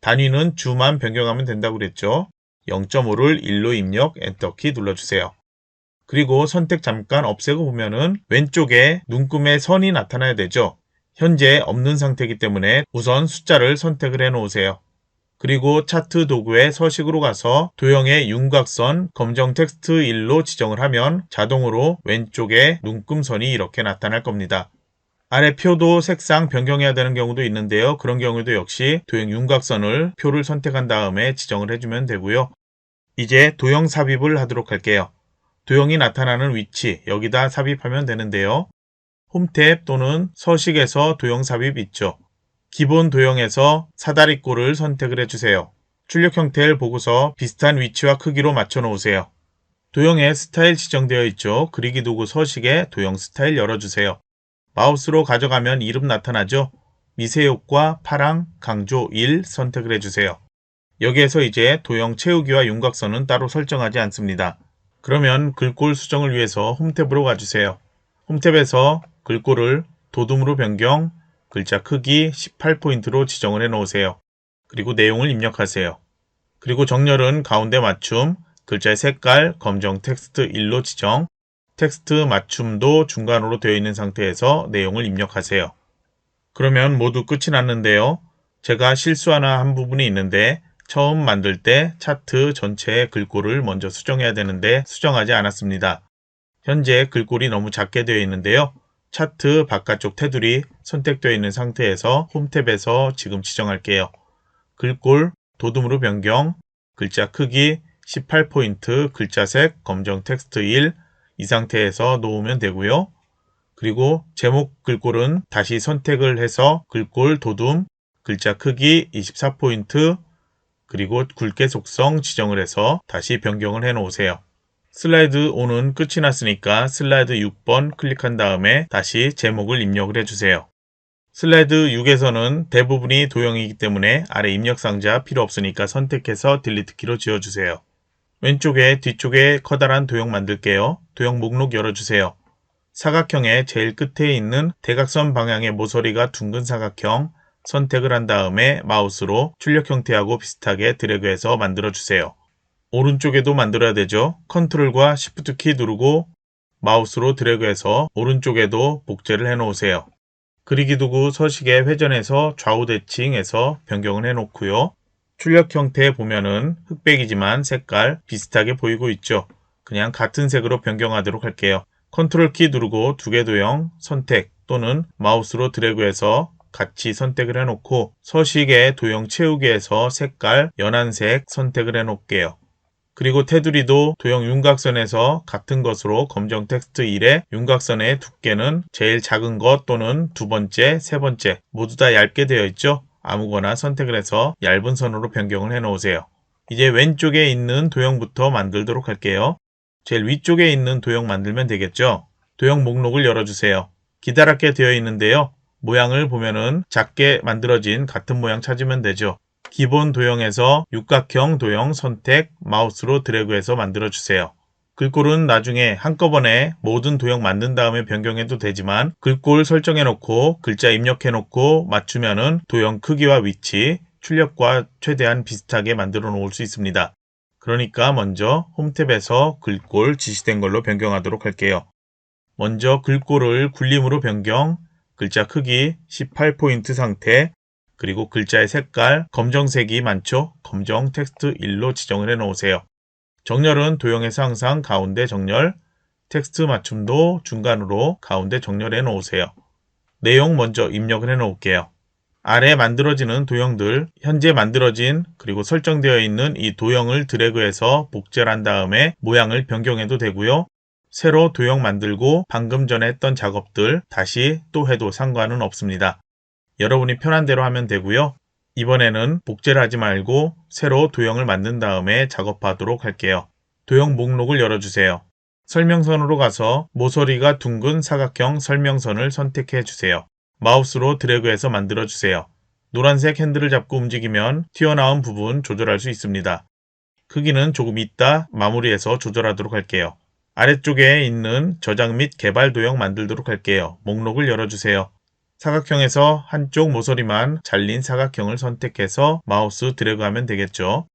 단위는 주만 변경하면 된다고 그랬죠. 0.5를 1로 입력, 엔터키 눌러주세요. 그리고 선택 잠깐 없애고 보면은 왼쪽에 눈금의 선이 나타나야 되죠. 현재 없는 상태이기 때문에 우선 숫자를 선택을 해 놓으세요. 그리고 차트 도구의 서식으로 가서 도형의 윤곽선 검정 텍스트 1로 지정을 하면 자동으로 왼쪽에 눈금선이 이렇게 나타날 겁니다. 아래 표도 색상 변경해야 되는 경우도 있는데요. 그런 경우도 역시 도형 윤곽선을 표를 선택한 다음에 지정을 해주면 되고요. 이제 도형 삽입을 하도록 할게요. 도형이 나타나는 위치 여기다 삽입하면 되는데요. 홈탭 또는 서식에서 도형 삽입 있죠. 기본 도형에서 사다리꼴을 선택을 해주세요. 출력 형태를 보고서 비슷한 위치와 크기로 맞춰 놓으세요. 도형에 스타일 지정되어 있죠. 그리기 도구 서식에 도형 스타일 열어주세요. 마우스로 가져가면 이름 나타나죠. 미세효과 파랑 강조 1 선택을 해주세요. 여기에서 이제 도형 채우기와 윤곽선은 따로 설정하지 않습니다. 그러면 글꼴 수정을 위해서 홈탭으로 가주세요. 홈탭에서 글꼴을 도둠으로 변경, 글자 크기 18포인트로 지정을 해 놓으세요. 그리고 내용을 입력하세요. 그리고 정렬은 가운데 맞춤, 글자의 색깔 검정 텍스트 1로 지정, 텍스트 맞춤도 중간으로 되어 있는 상태에서 내용을 입력하세요. 그러면 모두 끝이 났는데요. 제가 실수 하나 한 부분이 있는데 처음 만들 때 차트 전체의 글꼴을 먼저 수정해야 되는데 수정하지 않았습니다. 현재 글꼴이 너무 작게 되어 있는데요. 차트 바깥쪽 테두리 선택되어 있는 상태에서 홈탭에서 지금 지정할게요. 글꼴 도둠으로 변경, 글자 크기 18포인트, 글자색 검정 텍스트 1, 이 상태에서 놓으면 되고요. 그리고 제목 글꼴은 다시 선택을 해서 글꼴 도둠, 글자 크기 24포인트, 그리고 굵게 속성 지정을 해서 다시 변경을 해 놓으세요. 슬라이드 5는 끝이 났으니까 슬라이드 6번 클릭한 다음에 다시 제목을 입력을 해주세요. 슬라이드 6에서는 대부분이 도형이기 때문에 아래 입력 상자 필요 없으니까 선택해서 딜리트 키로 지워주세요. 왼쪽에 뒤쪽에 커다란 도형 만들게요. 도형 목록 열어주세요. 사각형의 제일 끝에 있는 대각선 방향의 모서리가 둥근 사각형 선택을 한 다음에 마우스로 출력 형태하고 비슷하게 드래그해서 만들어주세요. 오른쪽에도 만들어야 되죠. 컨트롤과 시프트 키 누르고 마우스로 드래그해서 오른쪽에도 복제를 해 놓으세요. 그리기 도구 서식에 회전해서 좌우 대칭해서 변경을 해 놓고요. 출력 형태 보면은 흑백이지만 색깔 비슷하게 보이고 있죠. 그냥 같은 색으로 변경하도록 할게요. 컨트롤 키 누르고 두 개 도형 선택 또는 마우스로 드래그해서 같이 선택을 해 놓고 서식에 도형 채우기에서 색깔 연한색 선택을 해 놓을게요. 그리고 테두리도 도형 윤곽선에서 같은 것으로 검정 텍스트 1에 윤곽선의 두께는 제일 작은 것 또는 두 번째, 세 번째 모두 다 얇게 되어 있죠. 아무거나 선택을 해서 얇은 선으로 변경을 해 놓으세요. 이제 왼쪽에 있는 도형부터 만들도록 할게요. 제일 위쪽에 있는 도형 만들면 되겠죠. 도형 목록을 열어주세요. 기다랗게 되어 있는데요. 모양을 보면은 작게 만들어진 같은 모양 찾으면 되죠. 기본 도형에서 육각형 도형 선택 마우스로 드래그해서 만들어주세요. 글꼴은 나중에 한꺼번에 모든 도형 만든 다음에 변경해도 되지만 글꼴 설정해 놓고 글자 입력해 놓고 맞추면은 도형 크기와 위치, 출력과 최대한 비슷하게 만들어 놓을 수 있습니다. 그러니까 먼저 홈탭에서 글꼴 지시된 걸로 변경하도록 할게요. 먼저 글꼴을 굴림으로 변경, 글자 크기 18포인트 상태, 그리고 글자의 색깔 검정색이 많죠? 검정 텍스트 1로 지정을 해 놓으세요. 정렬은 도형에서 항상 가운데 정렬, 텍스트 맞춤도 중간으로 가운데 정렬해 놓으세요. 내용 먼저 입력을 해 놓을게요. 아래 만들어지는 도형들, 현재 만들어진 그리고 설정되어 있는 이 도형을 드래그해서 복제를 한 다음에 모양을 변경해도 되고요. 새로 도형 만들고 방금 전에 했던 작업들 다시 또 해도 상관은 없습니다. 여러분이 편한 대로 하면 되고요. 이번에는 복제를 하지 말고 새로 도형을 만든 다음에 작업하도록 할게요. 도형 목록을 열어주세요. 설명선으로 가서 모서리가 둥근 사각형 설명선을 선택해 주세요. 마우스로 드래그해서 만들어주세요. 노란색 핸들을 잡고 움직이면 튀어나온 부분 조절할 수 있습니다. 크기는 조금 이따 마무리해서 조절하도록 할게요. 아래쪽에 있는 저장 및 개발 도형 만들도록 할게요. 목록을 열어주세요. 사각형에서 한쪽 모서리만 잘린 사각형을 선택해서 마우스 드래그하면 되겠죠.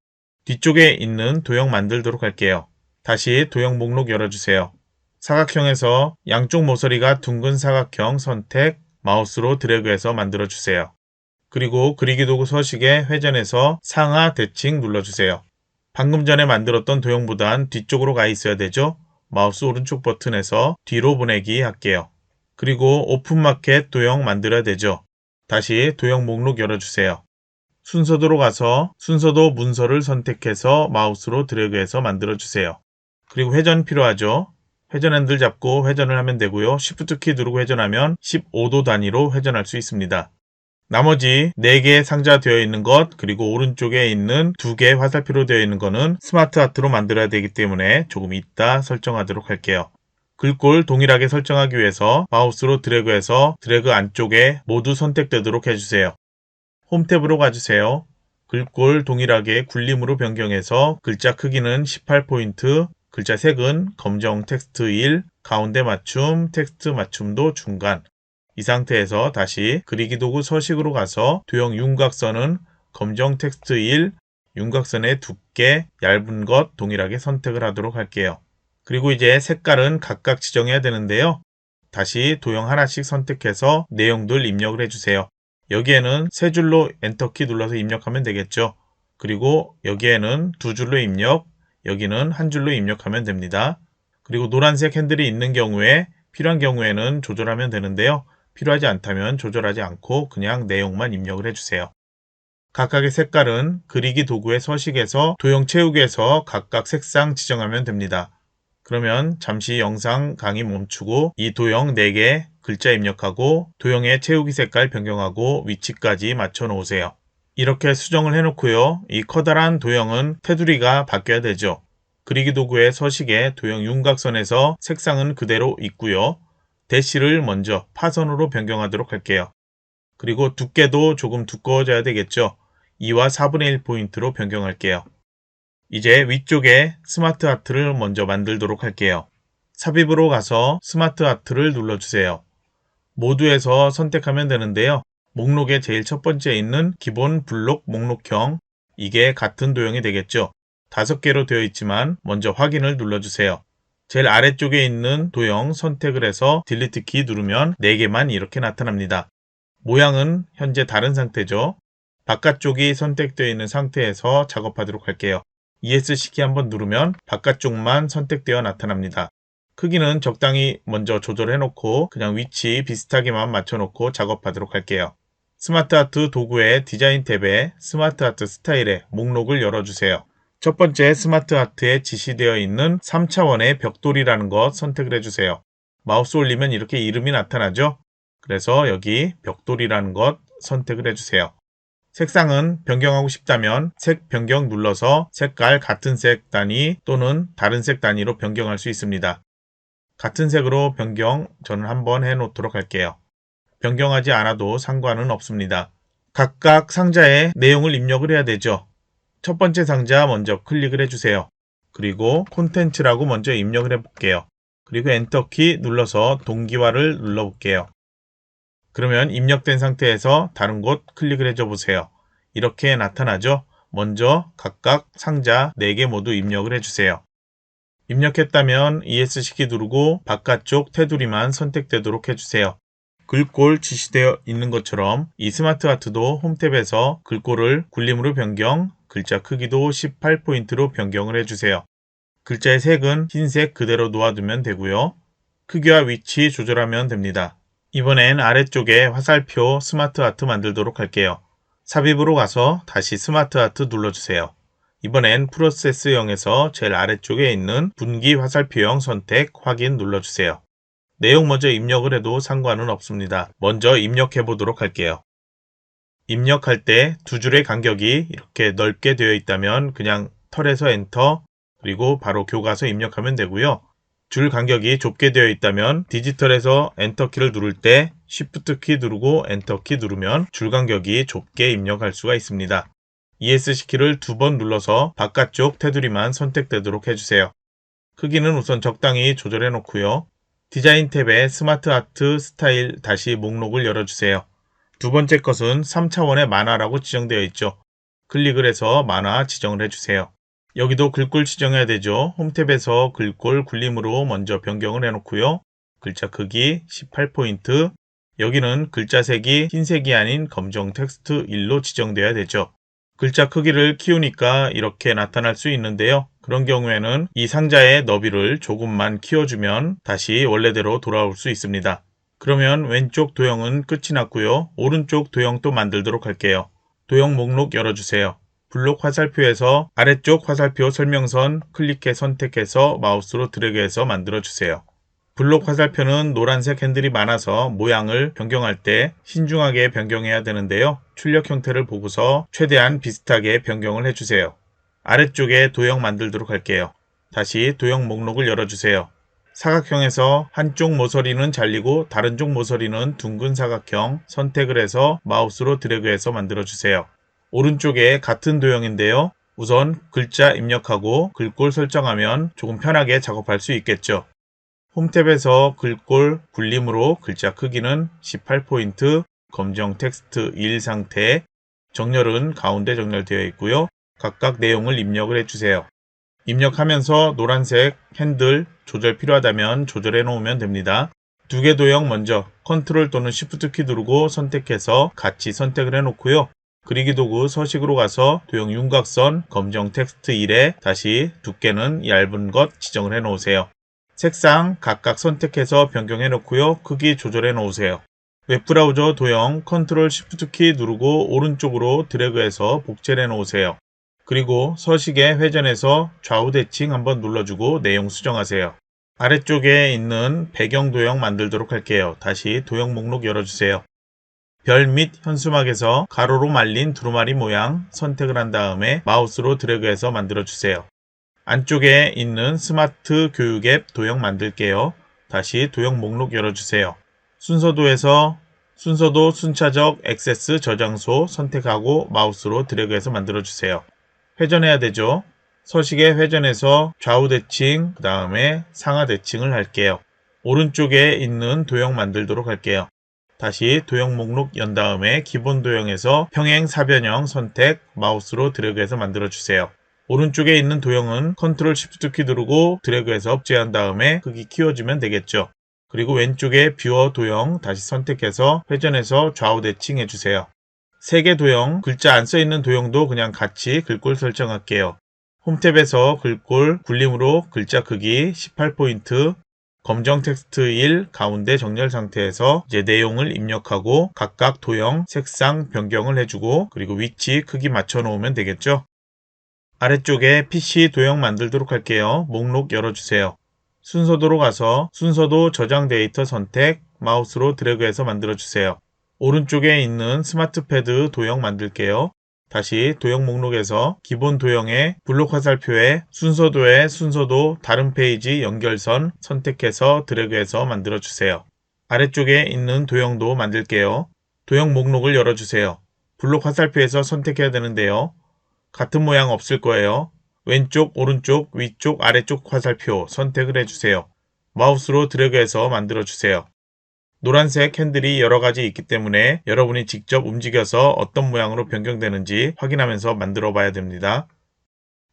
뒤쪽에 있는 도형 만들도록 할게요. 다시 도형 목록 열어주세요. 사각형에서 양쪽 모서리가 둥근 사각형 선택, 마우스로 드래그해서 만들어주세요. 그리고 그리기 도구 서식에 회전해서 상하 대칭 눌러주세요. 방금 전에 만들었던 도형보단 뒤쪽으로 가 있어야 되죠. 마우스 오른쪽 버튼에서 뒤로 보내기 할게요. 그리고 오픈마켓 도형 만들어야 되죠. 다시 도형 목록 열어주세요. 순서도로 가서 순서도 문서를 선택해서 마우스로 드래그해서 만들어주세요. 그리고 회전 필요하죠. 회전 핸들 잡고 회전을 하면 되고요. Shift 키 누르고 회전하면 15도 단위로 회전할 수 있습니다. 나머지 4개 상자 되어 있는 것 그리고 오른쪽에 있는 2개 화살표로 되어 있는 거는 스마트 아트로 만들어야 되기 때문에 조금 이따 설정하도록 할게요. 글꼴 동일하게 설정하기 위해서 마우스로 드래그해서 드래그 안쪽에 모두 선택되도록 해주세요. 홈탭으로 가주세요. 글꼴 동일하게 굴림으로 변경해서 글자 크기는 18포인트, 글자 색은 검정 텍스트 1, 가운데 맞춤, 텍스트 맞춤도 중간. 이 상태에서 다시 그리기 도구 서식으로 가서 도형 윤곽선은 검정 텍스트 1, 윤곽선의 두께, 얇은 것 동일하게 선택을 하도록 할게요. 그리고 이제 색깔은 각각 지정해야 되는데요. 다시 도형 하나씩 선택해서 내용들 입력을 해주세요. 여기에는 세 줄로 엔터키 눌러서 입력하면 되겠죠. 그리고 여기에는 2줄로 입력, 여기는 한 줄로 입력하면 됩니다. 그리고 노란색 핸들이 있는 경우에 필요한 경우에는 조절하면 되는데요. 필요하지 않다면 조절하지 않고 그냥 내용만 입력을 해주세요. 각각의 색깔은 그리기 도구의 서식에서 도형 채우기에서 각각 색상 지정하면 됩니다. 그러면 잠시 영상 강의 멈추고 이 도형 4개 글자 입력하고 도형의 채우기 색깔 변경하고 위치까지 맞춰 놓으세요. 이렇게 수정을 해놓고요. 이 커다란 도형은 테두리가 바뀌어야 되죠. 그리기 도구의 서식에 도형 윤곽선에서 색상은 그대로 있고요. 대시를 먼저 파선으로 변경하도록 할게요. 그리고 두께도 조금 두꺼워져야 되겠죠. 2와 4분의 1 포인트로 변경할게요. 이제 위쪽에 스마트 하트를 먼저 만들도록 할게요. 삽입으로 가서 스마트 하트를 눌러주세요. 모두에서 선택하면 되는데요. 목록의 제일 첫 번째에 있는 기본 블록 목록형, 이게 같은 도형이 되겠죠. 5개로 되어 있지만 먼저 확인을 눌러주세요. 제일 아래쪽에 있는 도형 선택을 해서 딜리트 키 누르면 4개만 이렇게 나타납니다. 모양은 현재 다른 상태죠. 바깥쪽이 선택되어 있는 상태에서 작업하도록 할게요. ESC 키 한번 누르면 바깥쪽만 선택되어 나타납니다. 크기는 적당히 먼저 조절해 놓고 그냥 위치 비슷하게만 맞춰 놓고 작업하도록 할게요. 스마트 아트 도구의 디자인 탭에 스마트 아트 스타일의 목록을 열어주세요. 첫 번째 스마트 아트에 지시되어 있는 3차원의 벽돌이라는 것 선택을 해주세요. 마우스 올리면 이렇게 이름이 나타나죠? 그래서 여기 벽돌이라는 것 선택을 해주세요. 색상은 변경하고 싶다면 색 변경 눌러서 색깔 같은 색 단위 또는 다른 색 단위로 변경할 수 있습니다. 같은 색으로 변경 저는 한번 해 놓도록 할게요. 변경하지 않아도 상관은 없습니다. 각각 상자에 내용을 입력을 해야 되죠. 첫 번째 상자 먼저 클릭을 해주세요. 그리고 콘텐츠라고 먼저 입력을 해볼게요. 그리고 엔터키 눌러서 동기화를 눌러볼게요. 그러면 입력된 상태에서 다른 곳 클릭을 해줘 보세요. 이렇게 나타나죠? 먼저 각각 상자 4개 모두 입력을 해주세요. 입력했다면 ESC 키 누르고 바깥쪽 테두리만 선택되도록 해주세요. 글꼴 지시되어 있는 것처럼 이 스마트 아트도 홈탭에서 글꼴을 굴림으로 변경, 글자 크기도 18포인트로 변경을 해주세요. 글자의 색은 흰색 그대로 놓아두면 되고요. 크기와 위치 조절하면 됩니다. 이번엔 아래쪽에 화살표 스마트 아트 만들도록 할게요. 삽입으로 가서 다시 스마트 아트 눌러주세요. 이번엔 프로세스형에서 제일 아래쪽에 있는 분기 화살표형 선택 확인 눌러주세요. 내용 먼저 입력을 해도 상관은 없습니다. 먼저 입력해 보도록 할게요. 입력할 때 두 줄의 간격이 이렇게 넓게 되어 있다면 그냥 털에서 엔터 그리고 바로 교과서 입력하면 되고요. 줄 간격이 좁게 되어 있다면 디지털에서 엔터 키를 누를 때 쉬프트 키 누르고 엔터 키 누르면 줄 간격이 좁게 입력할 수가 있습니다. ESC 키를 2번 눌러서 바깥쪽 테두리만 선택되도록 해주세요. 크기는 우선 적당히 조절해 놓고요. 디자인 탭에 스마트 아트 스타일 다시 목록을 열어주세요. 두 번째 것은 3차원의 만화라고 지정되어 있죠. 클릭을 해서 만화 지정을 해주세요. 여기도 글꼴 지정해야 되죠. 홈탭에서 글꼴 굴림으로 먼저 변경을 해놓고요. 글자 크기 18포인트, 여기는 글자 색이 흰색이 아닌 검정 텍스트 1로 지정돼야 되죠. 글자 크기를 키우니까 이렇게 나타날 수 있는데요. 그런 경우에는 이 상자의 너비를 조금만 키워주면 다시 원래대로 돌아올 수 있습니다. 그러면 왼쪽 도형은 끝이 났고요. 오른쪽 도형도 만들도록 할게요. 도형 목록 열어주세요. 블록 화살표에서 아래쪽 화살표 설명선 클릭해 선택해서 마우스로 드래그해서 만들어주세요. 블록 화살표는 노란색 핸들이 많아서 모양을 변경할 때 신중하게 변경해야 되는데요. 출력 형태를 보고서 최대한 비슷하게 변경을 해주세요. 아래쪽에 도형 만들도록 할게요. 다시 도형 목록을 열어주세요. 사각형에서 한쪽 모서리는 잘리고 다른 쪽 모서리는 둥근 사각형 선택을 해서 마우스로 드래그해서 만들어주세요. 오른쪽에 같은 도형인데요. 우선 글자 입력하고 글꼴 설정하면 조금 편하게 작업할 수 있겠죠. 홈탭에서 글꼴 굴림으로 글자 크기는 18포인트, 검정 텍스트 1 상태, 정렬은 가운데 정렬되어 있고요. 각각 내용을 입력을 해주세요. 입력하면서 노란색 핸들 조절 필요하다면 조절해 놓으면 됩니다. 두 개 도형 먼저 컨트롤 또는 쉬프트 키 누르고 선택해서 같이 선택을 해 놓고요. 그리기 도구 서식으로 가서 도형 윤곽선 검정 텍스트 1에 다시 두께는 얇은 것 지정을 해 놓으세요. 색상 각각 선택해서 변경해 놓고요. 크기 조절해 놓으세요. 웹브라우저 도형 컨트롤 쉬프트 키 누르고 오른쪽으로 드래그해서 복제해 놓으세요. 그리고 서식의 회전에서 좌우 대칭 한번 눌러주고 내용 수정하세요. 아래쪽에 있는 배경 도형 만들도록 할게요. 다시 도형 목록 열어주세요. 별 및 현수막에서 가로로 말린 두루마리 모양 선택을 한 다음에 마우스로 드래그해서 만들어주세요. 안쪽에 있는 스마트 교육 앱 도형 만들게요. 다시 도형 목록 열어주세요. 순서도에서 순서도 순차적 액세스 저장소 선택하고 마우스로 드래그해서 만들어주세요. 회전해야 되죠. 서식의 회전에서 좌우 대칭, 그 다음에 상하 대칭을 할게요. 오른쪽에 있는 도형 만들도록 할게요. 다시 도형 목록 연 다음에 기본 도형에서 평행 사변형 선택, 마우스로 드래그해서 만들어주세요. 오른쪽에 있는 도형은 컨트롤 쉬프트 키 누르고 드래그해서 업제한 다음에 크기 키워주면 되겠죠. 그리고 왼쪽에 뷰어 도형 다시 선택해서 회전해서 좌우 대칭 해주세요. 3개 도형, 글자 안 써있는 도형도 그냥 같이 글꼴 설정할게요. 홈탭에서 글꼴 굴림으로 글자 크기 18포인트, 검정 텍스트 1 가운데 정렬 상태에서 이제 내용을 입력하고 각각 도형 색상 변경을 해주고 그리고 위치 크기 맞춰 놓으면 되겠죠. 아래쪽에 PC 도형 만들도록 할게요. 목록 열어주세요. 순서도로 가서 순서도 저장 데이터 선택, 마우스로 드래그해서 만들어주세요. 오른쪽에 있는 스마트 패드 도형 만들게요. 다시 도형 목록에서 기본 도형의 블록 화살표에 순서도의 순서도 다른 페이지 연결선 선택해서 드래그해서 만들어주세요. 아래쪽에 있는 도형도 만들게요. 도형 목록을 열어주세요. 블록 화살표에서 선택해야 되는데요. 같은 모양 없을 거예요. 왼쪽, 오른쪽, 위쪽, 아래쪽 화살표 선택을 해주세요. 마우스로 드래그해서 만들어주세요. 노란색 핸들이 여러 가지 있기 때문에 여러분이 직접 움직여서 어떤 모양으로 변경되는지 확인하면서 만들어 봐야 됩니다.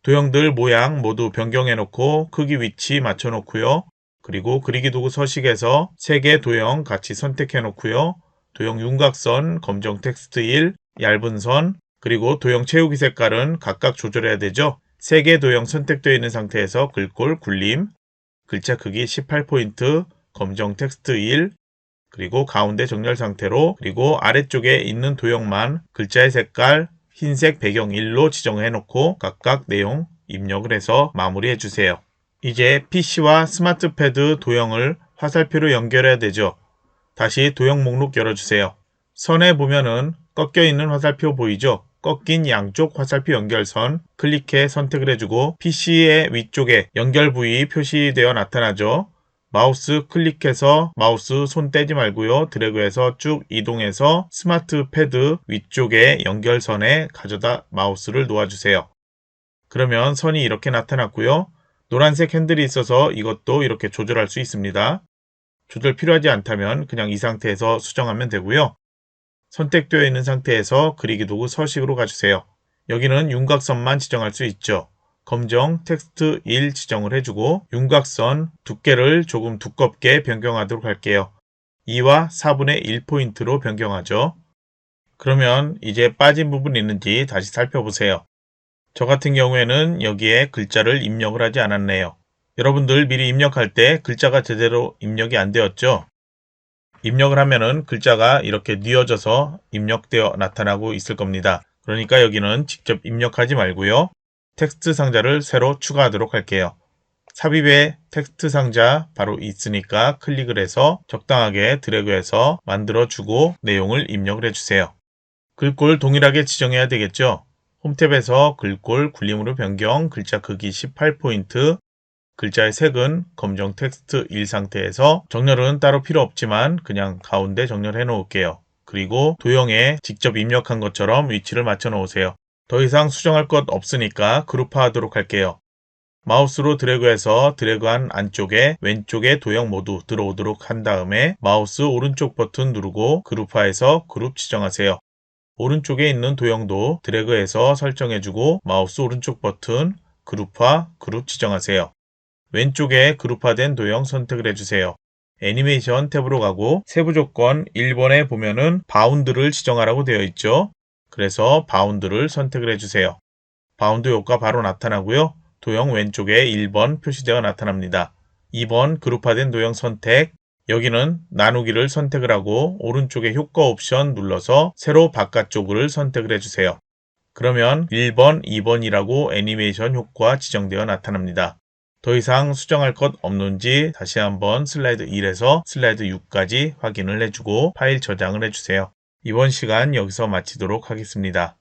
도형들 모양 모두 변경해 놓고 크기 위치 맞춰 놓고요. 그리고 그리기 도구 서식에서 3개 도형 같이 선택해 놓고요. 도형 윤곽선, 검정 텍스트 1, 얇은 선, 그리고 도형 채우기 색깔은 각각 조절해야 되죠. 3개 도형 선택되어 있는 상태에서 글꼴 굴림, 글자 크기 18포인트, 검정 텍스트 1, 그리고 가운데 정렬 상태로 그리고 아래쪽에 있는 도형만 글자의 색깔 흰색 배경 1로 지정해 놓고 각각 내용 입력을 해서 마무리해 주세요. 이제 PC와 스마트 패드 도형을 화살표로 연결해야 되죠. 다시 도형 목록 열어주세요. 선에 보면은 꺾여 있는 화살표 보이죠? 꺾인 양쪽 화살표 연결선 클릭해 선택을 해주고 PC의 위쪽에 연결 부위 표시되어 나타나죠. 마우스 클릭해서 마우스 손 떼지 말고요. 드래그해서 쭉 이동해서 스마트 패드 위쪽에 연결선에 가져다 마우스를 놓아주세요. 그러면 선이 이렇게 나타났고요. 노란색 핸들이 있어서 이것도 이렇게 조절할 수 있습니다. 조절 필요하지 않다면 그냥 이 상태에서 수정하면 되고요. 선택되어 있는 상태에서 그리기 도구 서식으로 가주세요. 여기는 윤곽선만 지정할 수 있죠. 검정 텍스트 1 지정을 해주고 윤곽선 두께를 조금 두껍게 변경하도록 할게요. 2와 4분의 1포인트로 변경하죠. 그러면 이제 빠진 부분이 있는지 다시 살펴보세요. 저 같은 경우에는 여기에 글자를 입력을 하지 않았네요. 여러분들 미리 입력할 때 글자가 제대로 입력이 안 되었죠? 입력을 하면은 글자가 이렇게 뉘어져서 입력되어 나타나고 있을 겁니다. 그러니까 여기는 직접 입력하지 말고요. 텍스트 상자를 새로 추가하도록 할게요. 삽입에 텍스트 상자 바로 있으니까 클릭을 해서 적당하게 드래그해서 만들어주고 내용을 입력을 해주세요. 글꼴 동일하게 지정해야 되겠죠? 홈탭에서 글꼴 굴림으로 변경, 글자 크기 18포인트, 글자의 색은 검정 텍스트 1 상태에서 정렬은 따로 필요 없지만 그냥 가운데 정렬해 놓을게요. 그리고 도형에 직접 입력한 것처럼 위치를 맞춰 놓으세요. 더 이상 수정할 것 없으니까 그룹화하도록 할게요. 마우스로 드래그해서 드래그한 안쪽에 왼쪽에 도형 모두 들어오도록 한 다음에 마우스 오른쪽 버튼 누르고 그룹화해서 그룹 지정하세요. 오른쪽에 있는 도형도 드래그해서 설정해주고 마우스 오른쪽 버튼 그룹화 그룹 지정하세요. 왼쪽에 그룹화된 도형 선택을 해주세요. 애니메이션 탭으로 가고 세부 조건 1번에 보면은 바운드를 지정하라고 되어 있죠. 그래서 바운드를 선택을 해주세요. 바운드 효과 바로 나타나고요. 도형 왼쪽에 1번 표시되어 나타납니다. 2번 그룹화된 도형 선택, 여기는 나누기를 선택을 하고 오른쪽에 효과 옵션 눌러서 세로 바깥쪽을 선택을 해주세요. 그러면 1번, 2번이라고 애니메이션 효과 지정되어 나타납니다. 더 이상 수정할 것 없는지 다시 한번 슬라이드 1에서 슬라이드 6까지 확인을 해주고 파일 저장을 해주세요. 이번 시간 여기서 마치도록 하겠습니다.